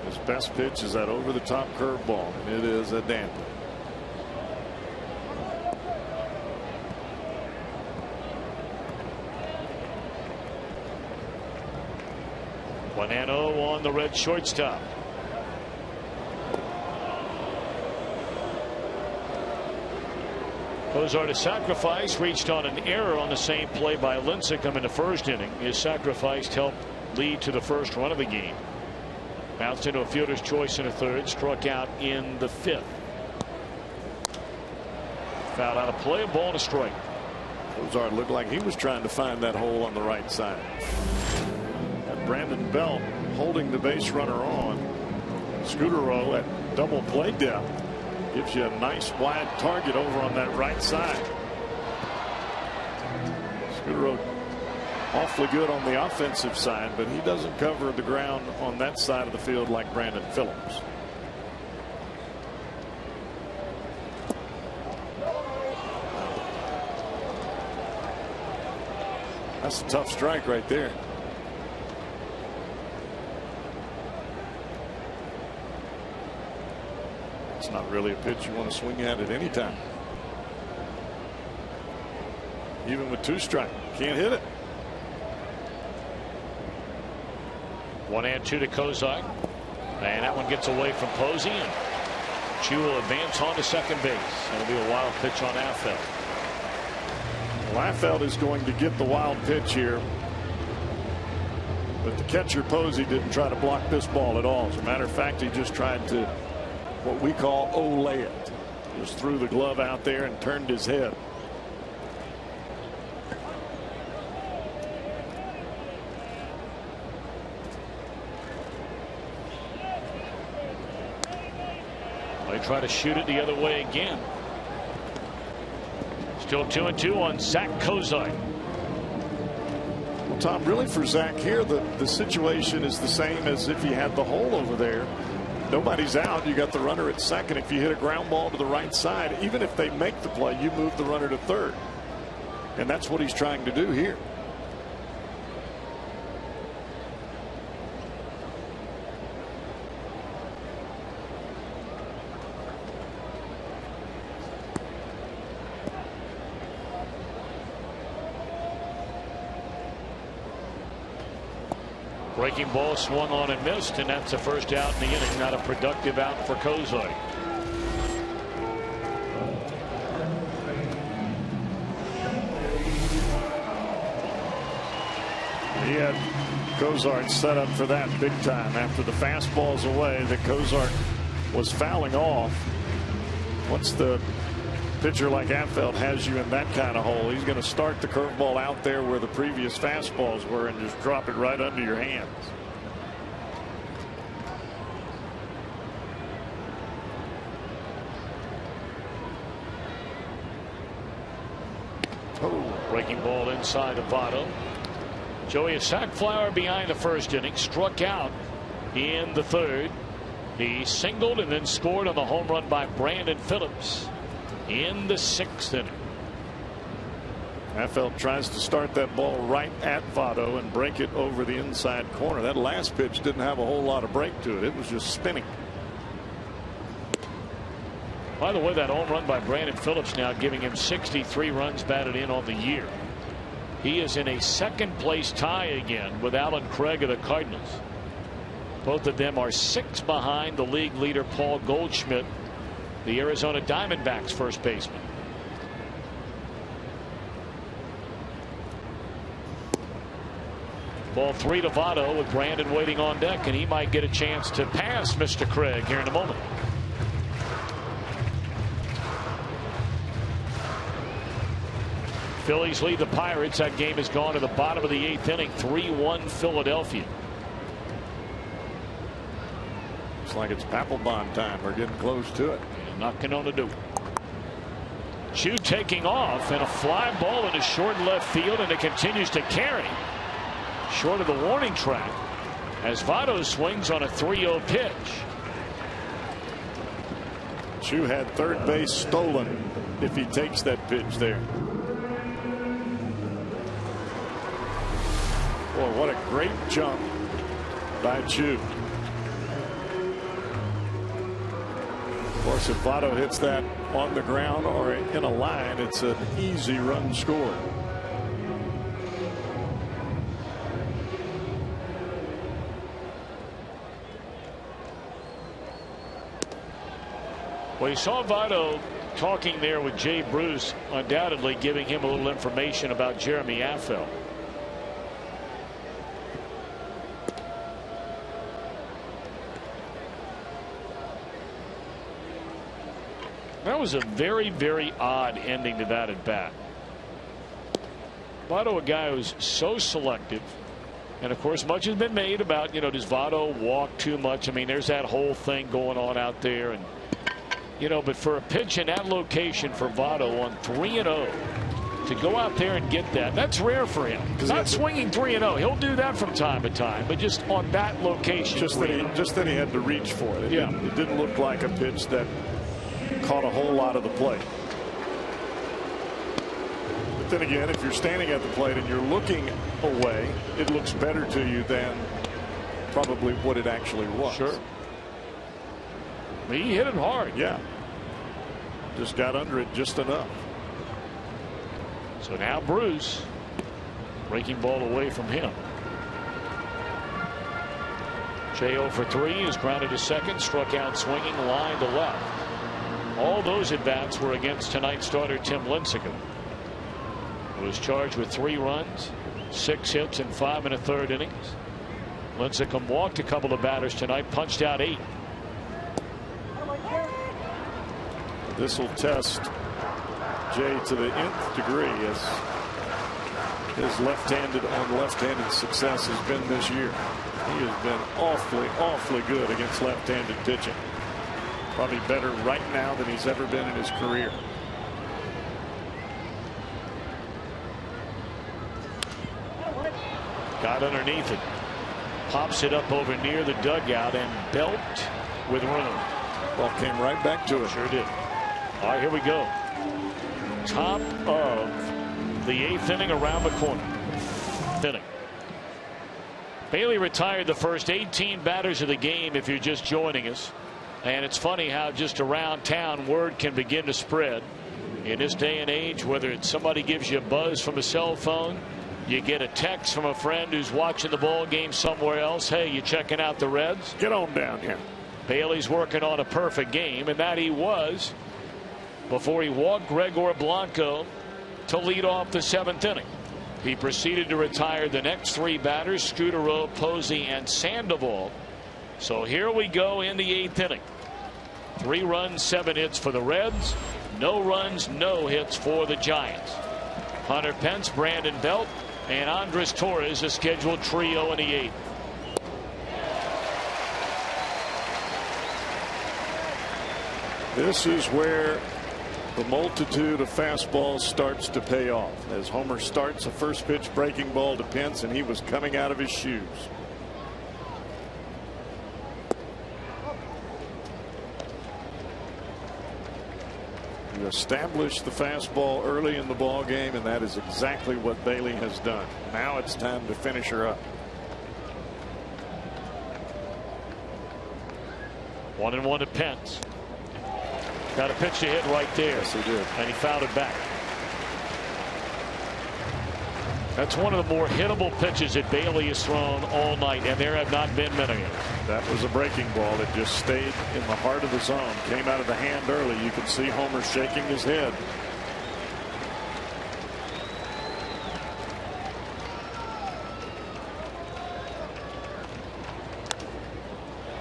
Speaker 2: His best pitch is that over the top curveball, and it is a damper.
Speaker 1: One and 0 on the Red shortstop. Cozart, a sacrifice, reached on an error on the same play by Lincecum in the 1st inning. His sacrifice helped lead to the 1st run of the game. Bounced into a fielder's choice in the 3rd, struck out in the 5th. Foul out of play, a ball and a strike.
Speaker 2: Cozart looked like he was trying to find that hole on the right side. And Brandon Belt holding the base runner on. Scutaro at double play depth gives you a nice wide target over on that right side. Goodrow awfully good on the offensive side, but he doesn't cover the ground on that side of the field like Brandon Phillips. That's a tough strike right there. It's not really a pitch you want to swing at any time. Even with 2 strikes, can't hit it.
Speaker 1: 1-2 to Kozak. And that one gets away from Posey. And Chu will advance on to second base. It'll be a wild pitch on Affeldt.
Speaker 2: Affeldt is going to get the wild pitch here. But the catcher Posey didn't try to block this ball at all. As a matter of fact, he just tried to what we call Olay it. Just threw the glove out there and turned his head.
Speaker 1: They try to shoot it the other way again. Still 2-2 on Zach Kozak.
Speaker 2: Well, Tom, really for Zach here, the situation is the same as if he had the hole over there. Nobody's out. You got the runner at second. If you hit a ground ball to the right side, even if they make the play, you move the runner to third. And that's what he's trying to do here.
Speaker 1: Breaking ball swung on and missed, and that's the first out in the inning. Not a productive out for Kozak.
Speaker 2: He had Kozart set up for that big time. After the fastball's away, that Kozart was fouling off. Once the pitcher like Affeldt has you in that kind of hole, he's going to start the curveball out there where the previous fastballs were and just drop it right under your hands.
Speaker 1: Oh, breaking ball inside of Votto. Joey, a sac flower behind the first inning, struck out in the third. He singled and then scored on the home run by Brandon Phillips in the sixth inning.
Speaker 2: Affeldt tries to start that ball right at Votto and break it over the inside corner. That last pitch didn't have a whole lot of break to it. It was just spinning.
Speaker 1: By the way, that home run by Brandon Phillips now giving him 63 runs batted in on the year. He is in a second place tie again with Alan Craig of the Cardinals. Both of them are 6 behind the league leader Paul Goldschmidt, the Arizona Diamondbacks first baseman. Ball 3 to Votto with Brandon waiting on deck, and he might get a chance to pass Mr. Craig here in a moment. Phillies lead the Pirates. That game has gone to the bottom of the 8th inning. 3-1 Philadelphia.
Speaker 2: Looks like it's Papelbon time. We're getting close to it.
Speaker 1: And knocking on the door. Chu taking off, and a fly ball into short left field, and it continues to carry short of the warning track as Votto swings on a 3-0 pitch.
Speaker 2: Chu had third base stolen if he takes that pitch there. Boy, what a great jump by Chu. Of course, if Votto hits that on the ground or in a line, it's an easy run score.
Speaker 1: Well, you saw Votto talking there with Jay Bruce, undoubtedly giving him a little information about Jeremy Affeldt. That was a very, very odd ending to that at bat. Votto, a guy who's so selective, and of course much has been made about, does Votto walk too much? I mean, there's that whole thing going on out there, and but for a pitch in that location for Votto on 3-0, to go out there and get that. That's rare for him. Not swinging 3-0. He'll do that from time to time, but just on that location.
Speaker 2: Just that he had to reach for it. It didn't look like a pitch that caught a whole lot of the plate. But then again, if you're standing at the plate and you're looking away, it looks better to you than probably what it actually was.
Speaker 1: Sure. He hit it hard.
Speaker 2: Yeah. Just got under it just enough.
Speaker 1: So now Bruce, breaking ball away from him. J.O. for 3 is grounded to second, struck out swinging, line to left. All those at bats were against tonight's starter Tim Lincecum, who was charged with 3 runs, 6 hits in 5 1/3 innings. Lincecum walked a couple of batters tonight, punched out 8.
Speaker 2: This will test Jay to the nth degree, as his left-handed on left-handed success has been this year. He has been awfully good against left-handed pitching. Probably better right now than he's ever been in his career.
Speaker 1: Got underneath it, pops it up over near the dugout, and Belt with room.
Speaker 2: Ball came right back to it.
Speaker 1: Sure did. All right, here we go. Top of the 8th inning, around the corner. Inning. Bailey retired the first 18 batters of the game, if you're just joining us. And it's funny how just around town word can begin to spread in this day and age, whether it's somebody gives you a buzz from a cell phone, you get a text from a friend who's watching the ball game somewhere else. Hey, you checking out the Reds?
Speaker 2: Get on down here.
Speaker 1: Bailey's working on a perfect game, and that he was before he walked Gregor Blanco to lead off the 7th inning. He proceeded to retire the next 3 batters, Scudero, Posey, and Sandoval. So here we go in the 8th inning. 3 runs, 7 hits for the Reds. No runs, no hits for the Giants. Hunter Pence, Brandon Belt, and Andres Torres, a scheduled trio in the 8th.
Speaker 2: This is where the multitude of fastballs starts to pay off, as Homer starts a first pitch breaking ball to Pence, and he was coming out of his shoes. You establish the fastball early in the ball game, and that is exactly what Bailey has done. Now it's time to finish her up.
Speaker 1: 1-1 to Pence. Got a pitch to hit right there.
Speaker 2: Yes, he did.
Speaker 1: And he fouled it back. That's one of the more hittable pitches that Bailey has thrown all night, and there have not been many.
Speaker 2: That was a breaking ball that just stayed in the heart of the zone. Came out of the hand early. You could see Homer shaking his head.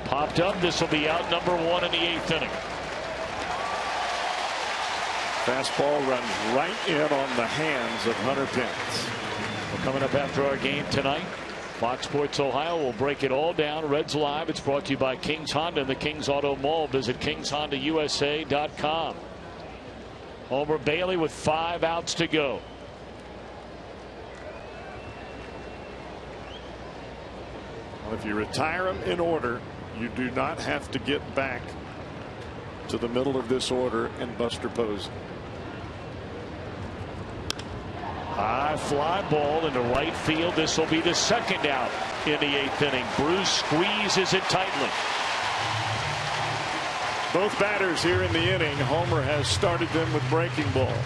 Speaker 1: Popped up. This will be out number 1 in the 8th inning.
Speaker 2: Fastball runs right in on the hands of Hunter Pence.
Speaker 1: Well, coming up after our game tonight, Fox Sports Ohio will break it all down. Reds Live. It's brought to you by Kings Honda and the Kings Auto Mall. Visit KingsHondaUSA.com. Homer Bailey with 5 outs to go.
Speaker 2: Well, if you retire him in order, you do not have to get back to the middle of this order and Buster Posey.
Speaker 1: High fly ball into right field. This will be the 2nd out in the 8th inning. Bruce squeezes it tightly.
Speaker 2: Both batters here in the inning, Homer has started them with breaking balls.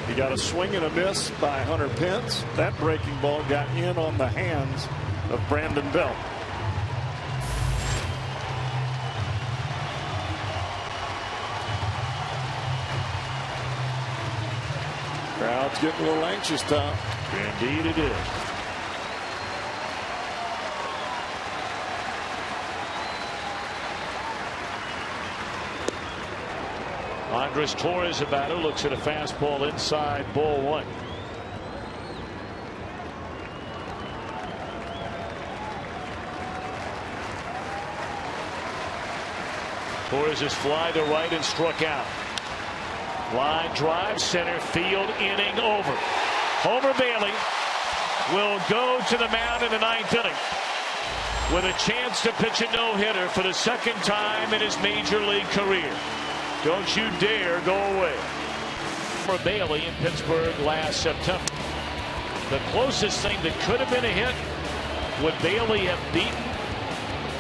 Speaker 2: He got a swing and a miss by Hunter Pence. That breaking ball got in on the hands of Brandon Belt. Crowd's getting a little anxious, Tom.
Speaker 1: Indeed it is. Andres Torres, a batter, looks at a fastball inside, ball 1. Torres is fly to right and struck out. Line drive, center field, inning over. Homer Bailey will go to the mound in the 9th inning with a chance to pitch a no-hitter for the 2nd time in his major league career. Don't you dare go away. For Bailey in Pittsburgh last September. The closest thing that could have been a hit. Would Bailey have beaten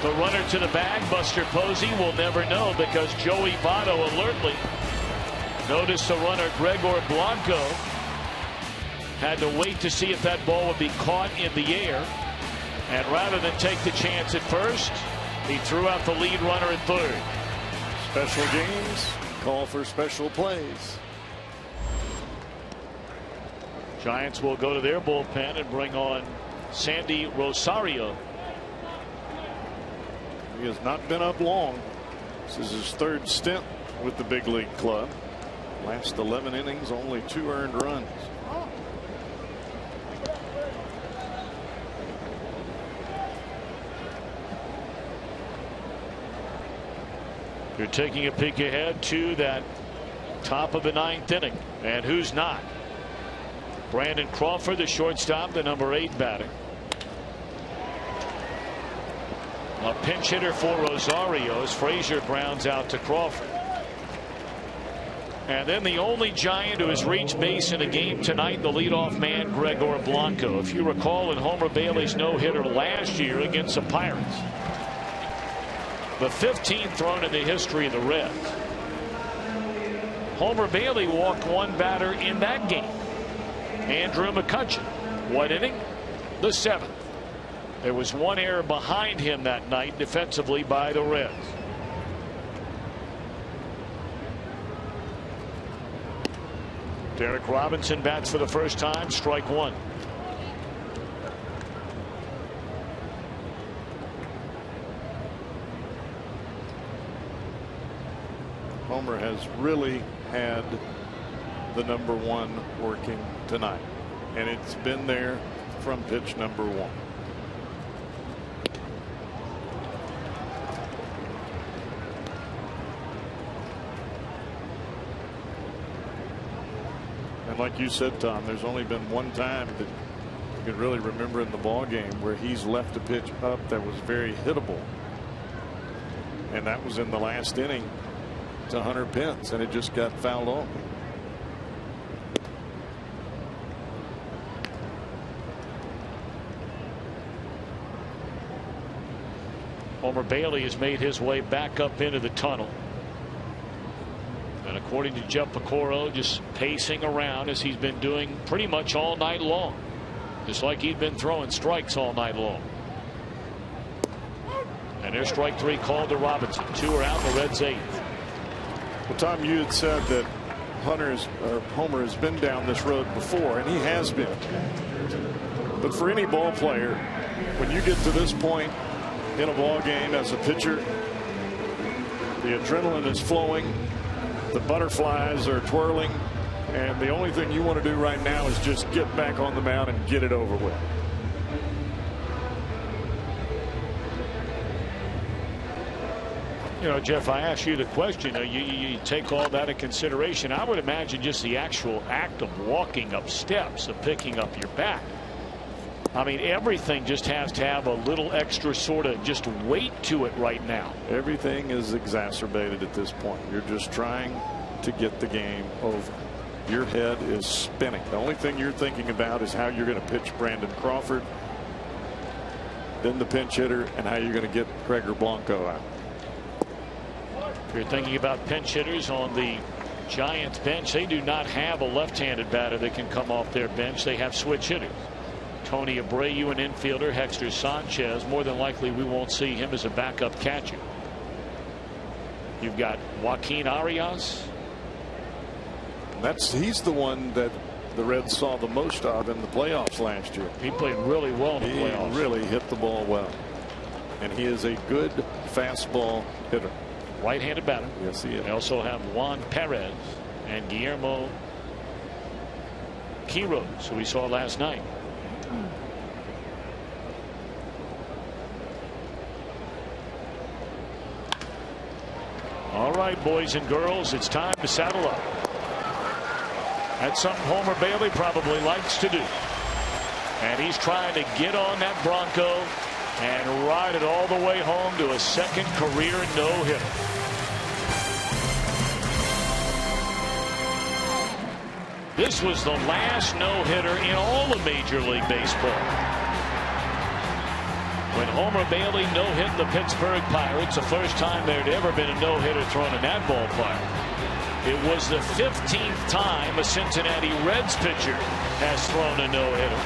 Speaker 1: the runner to the bag? Buster Posey will never know, because Joey Votto alertly noticed the runner Gregor Blanco had to wait to see if that ball would be caught in the air, and rather than take the chance at first, he threw out the lead runner at third.
Speaker 2: Special games call for special plays.
Speaker 1: Giants will go to their bullpen and bring on Sandy Rosario.
Speaker 2: He has not been up long. This is his 3rd stint with the big league club. Last 11 innings, only 2 earned runs.
Speaker 1: You're taking a peek ahead to that top of the 9th inning. And who's not? Brandon Crawford, the shortstop, the number 8 batter. A pinch hitter for Rosario as Frazier grounds out to Crawford. And then the only Giant who has reached base in a game tonight, the leadoff man, Gregor Blanco. If you recall, in Homer Bailey's no-hitter last year against the Pirates, the 15th thrown in the history of the Reds. Homer Bailey walked 1 batter in that game, Andrew McCutchen. What inning? The 7th. There was 1 error behind him that night defensively by the Reds. Derek Robinson bats for the first time, strike 1.
Speaker 2: Homer has really had the number 1 working tonight, and it's been there from pitch number 1. And like you said, Tom, there's only been 1 time that you can really remember in the ball game where he's left a pitch up that was very hittable, and that was in the last inning to Hunter Pence, and it just got fouled off.
Speaker 1: Homer Bailey has made his way back up into the tunnel. And according to Jeff Piccolo, just pacing around as he's been doing pretty much all night long. Just like he'd been throwing strikes all night long. And there's strike 3 called to Robinson. 2 are out, the Reds 8th.
Speaker 2: Well, Tom, you had said that Homer has been down this road before, and he has been. But for any ball player, when you get to this point in a ball game as a pitcher, the adrenaline is flowing, the butterflies are twirling, and the only thing you want to do right now is just get back on the mound and get it over with.
Speaker 1: You know, Jeff, I asked you the question. You take all that in consideration. I would imagine just the actual act of walking up steps, of picking up your bat. I mean, everything just has to have a little extra sort of just weight to it right now.
Speaker 2: Everything is exacerbated at this point. You're just trying to get the game over. Your head is spinning. The only thing you're thinking about is how you're going to pitch Brandon Crawford, then the pinch hitter, and how you're going to get Gregor Blanco out.
Speaker 1: If you're thinking about pinch hitters on the Giants bench, they do not have a left-handed batter that can come off their bench. They have switch hitters. Tony Abreu, an infielder, Hector Sanchez. More than likely we won't see him as a backup catcher. You've got Joaquin Arias.
Speaker 2: He's the one that the Reds saw the most of in the playoffs last year.
Speaker 1: He played really well in the playoffs.
Speaker 2: He really hit the ball well, and he is a good fastball hitter.
Speaker 1: Right-handed batter.
Speaker 2: Yes, he is.
Speaker 1: They also have Juan Perez and Guillermo Quiroz, who we saw last night. All right, boys and girls, it's time to saddle up. That's something Homer Bailey probably likes to do. And he's trying to get on that Bronco and ride it all the way home to a second career no-hitter. This was the last no-hitter in all of Major League Baseball. When Homer Bailey no-hit the Pittsburgh Pirates, the first time there had ever been a no-hitter thrown in that ballpark. It was the 15th time a Cincinnati Reds pitcher has thrown a no-hitter.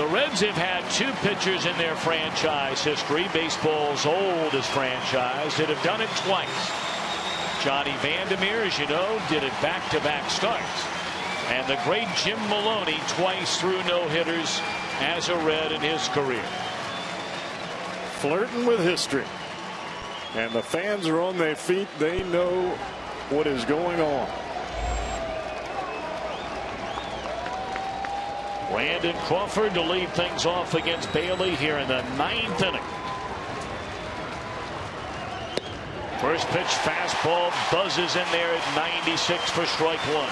Speaker 1: The Reds have had two pitchers in their franchise history, baseball's oldest franchise, that have done it twice. Johnny Vandermeer, as you know, did it back-to-back starts. And the great Jim Maloney twice threw no-hitters as a Red in his career.
Speaker 2: Flirting with history. And the fans are on their feet. They know what is going on.
Speaker 1: Brandon Crawford to lead things off against Bailey here in the 9th inning. First pitch fastball buzzes in there at 96 for strike one.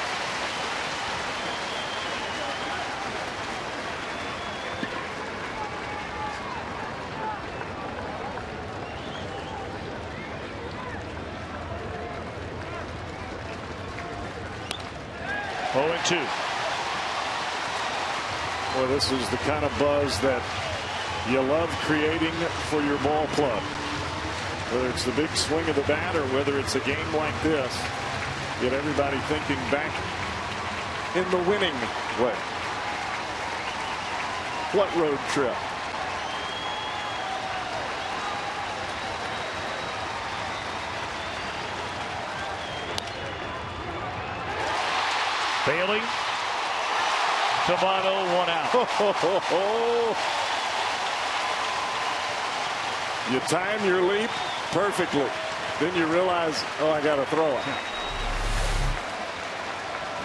Speaker 1: Oh, and 2.
Speaker 2: Well, this is the kind of buzz that you love creating for your ball club. Whether it's the big swing of the bat or whether it's a game like this, get everybody thinking back in the winning way. What road trip?
Speaker 1: Bailey, Tabano, 1 out.
Speaker 2: You time your leap perfectly. Then you realize, oh, I got to throw it.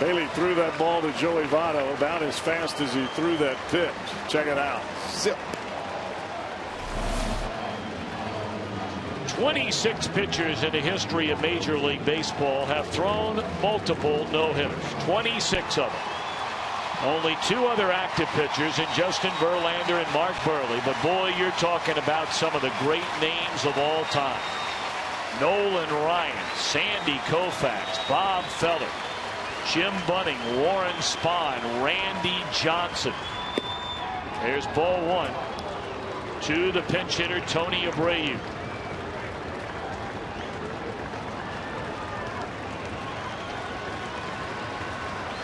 Speaker 2: Bailey threw that ball to Joey Votto about as fast as he threw that pitch. Check it out. Zip.
Speaker 1: 26 pitchers in the history of Major League Baseball have thrown multiple no-hitters. 26 of them. Only 2 other active pitchers in Justin Verlander and Mark Burley. But boy, you're talking about some of the great names of all time. Nolan Ryan, Sandy Koufax, Bob Feller, Jim Bunning, Warren Spahn, Randy Johnson. There's ball 1 to the pinch hitter Tony Abreu.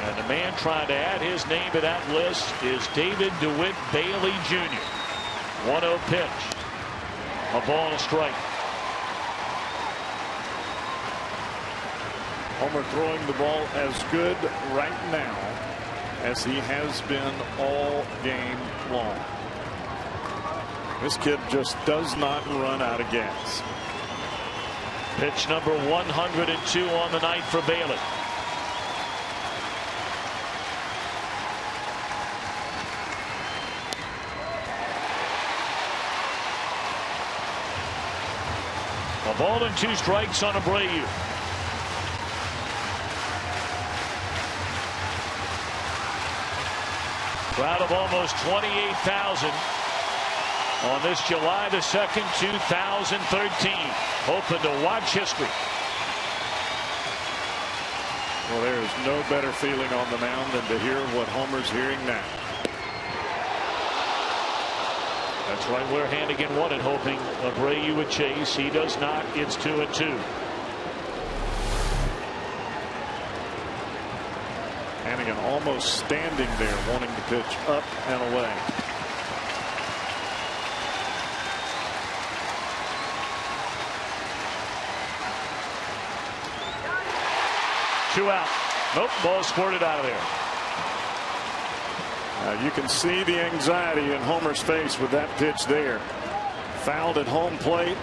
Speaker 1: And the man trying to add his name to that list is David DeWitt Bailey Jr. 1-0 pitch. A ball and a strike.
Speaker 2: Homer throwing the ball as good right now as he has been all game long. This kid just does not run out of gas.
Speaker 1: Pitch number 102 on the night for Bailey. A ball and 2 strikes on Abreu. Crowd of almost 28,000 on this July the 2nd, 2013. Hoping to watch history.
Speaker 2: Well, there is no better feeling on the mound than to hear what Homer's hearing now.
Speaker 1: That's right where Hannigan wanted, hoping Abreu would chase. He does not. It's 2-2.
Speaker 2: Hannigan almost standing there wanting to pitch up and away.
Speaker 1: Two out. Nope, ball squirted out of there.
Speaker 2: You can see the anxiety in Homer's face with that pitch there. Fouled at home plate.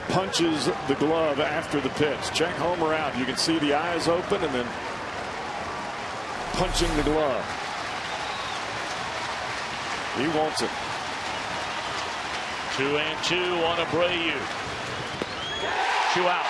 Speaker 2: Punches the glove after the pitch. Check Homer out. You can see the eyes open and then punching the glove. He wants it.
Speaker 1: 2-2 on Abreu. 2 out.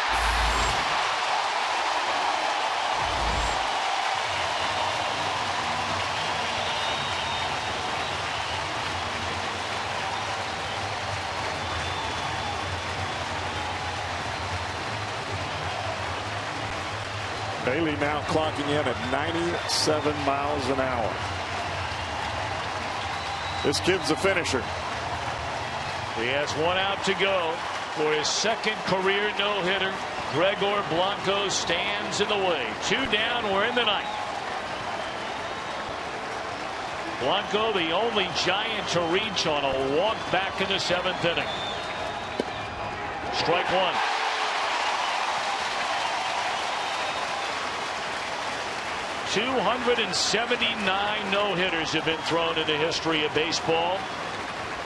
Speaker 2: Bailey now clocking in at 97 miles an hour. This kid's a finisher.
Speaker 1: He has one out to go for his second career no-hitter. Gregor Blanco stands in the way. 2 down. We're in the ninth. Blanco, the only Giant to reach on a walk back in the 7th inning. Strike one. .279 no-hitters have been thrown in the history of baseball.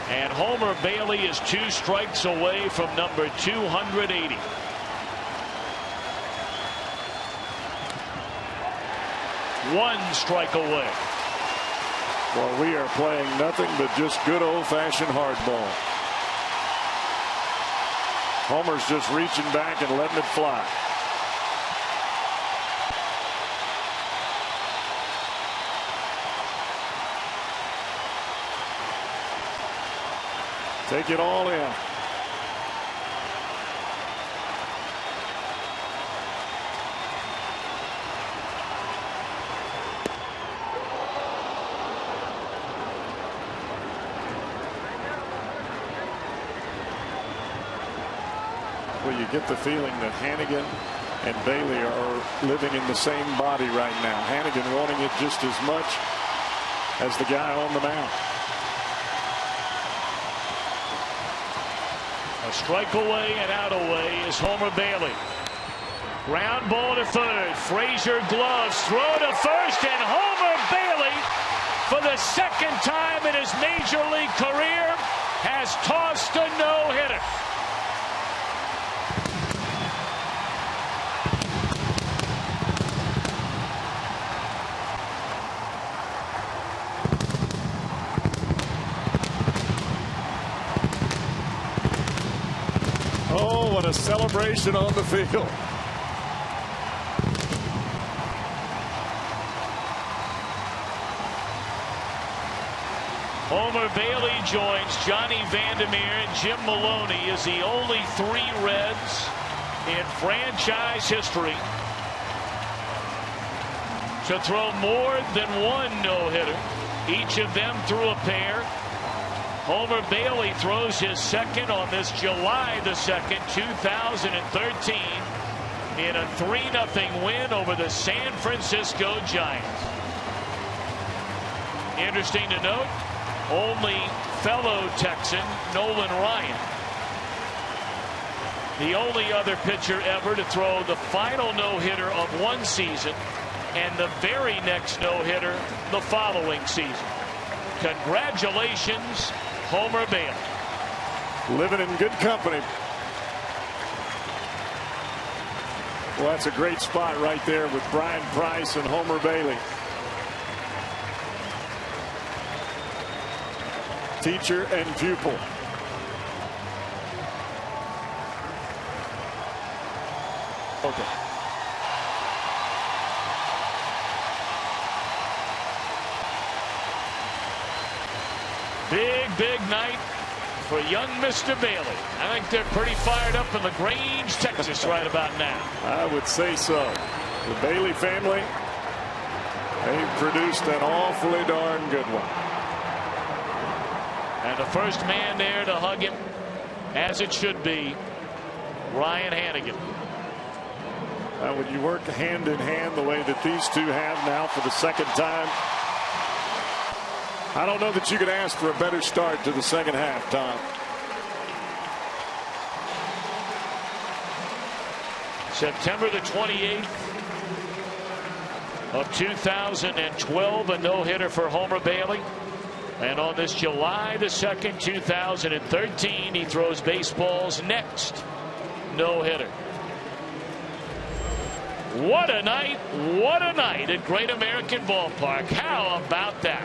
Speaker 1: And Homer Bailey is 2 strikes away from number 280. One strike away.
Speaker 2: Well, we are playing nothing but just good old-fashioned hardball. Homer's just reaching back and letting it fly. Take it all in. Well, you get the feeling that Hannigan and Bailey are living in the same body right now. Hannigan wanting it just as much as the guy on the mound.
Speaker 1: A strike away and out away is Homer Bailey. Ground ball to third. Frazier gloves. Throw to first, and Homer Bailey, for the second time in his major league career, has tossed a no-hitter.
Speaker 2: Oh, what a celebration on the field.
Speaker 1: Homer Bailey joins Johnny Vandermeer and Jim Maloney as the only 3 Reds in franchise history to throw more than 1 no-hitter. Each of them threw a pair. Homer Bailey throws his second on this July the 2nd, 2013, in a 3-0 win over the San Francisco Giants. Interesting to note, only fellow Texan Nolan Ryan, the only other pitcher ever to throw the final no-hitter of one season and the very next no-hitter the following season. Congratulations, Homer Bailey.
Speaker 2: Living in good company. Well, that's a great spot right there with Brian Price and Homer Bailey. Teacher and pupil. Okay.
Speaker 1: Big night for young Mr. Bailey. I think they're pretty fired up in LaGrange, Texas right about now.
Speaker 2: I would say so. The Bailey family, they've produced an awfully darn good one.
Speaker 1: And the first man there to hug him, as it should be, Ryan Hannigan.
Speaker 2: When you work hand in hand the way that these two have now for the second time, I don't know that you could ask for a better start to the second half, Tom.
Speaker 1: September the 28th of 2012, a no-hitter for Homer Bailey. And on this July the 2nd, 2013, he throws baseball's next no-hitter. What a night at Great American Ballpark. How about that?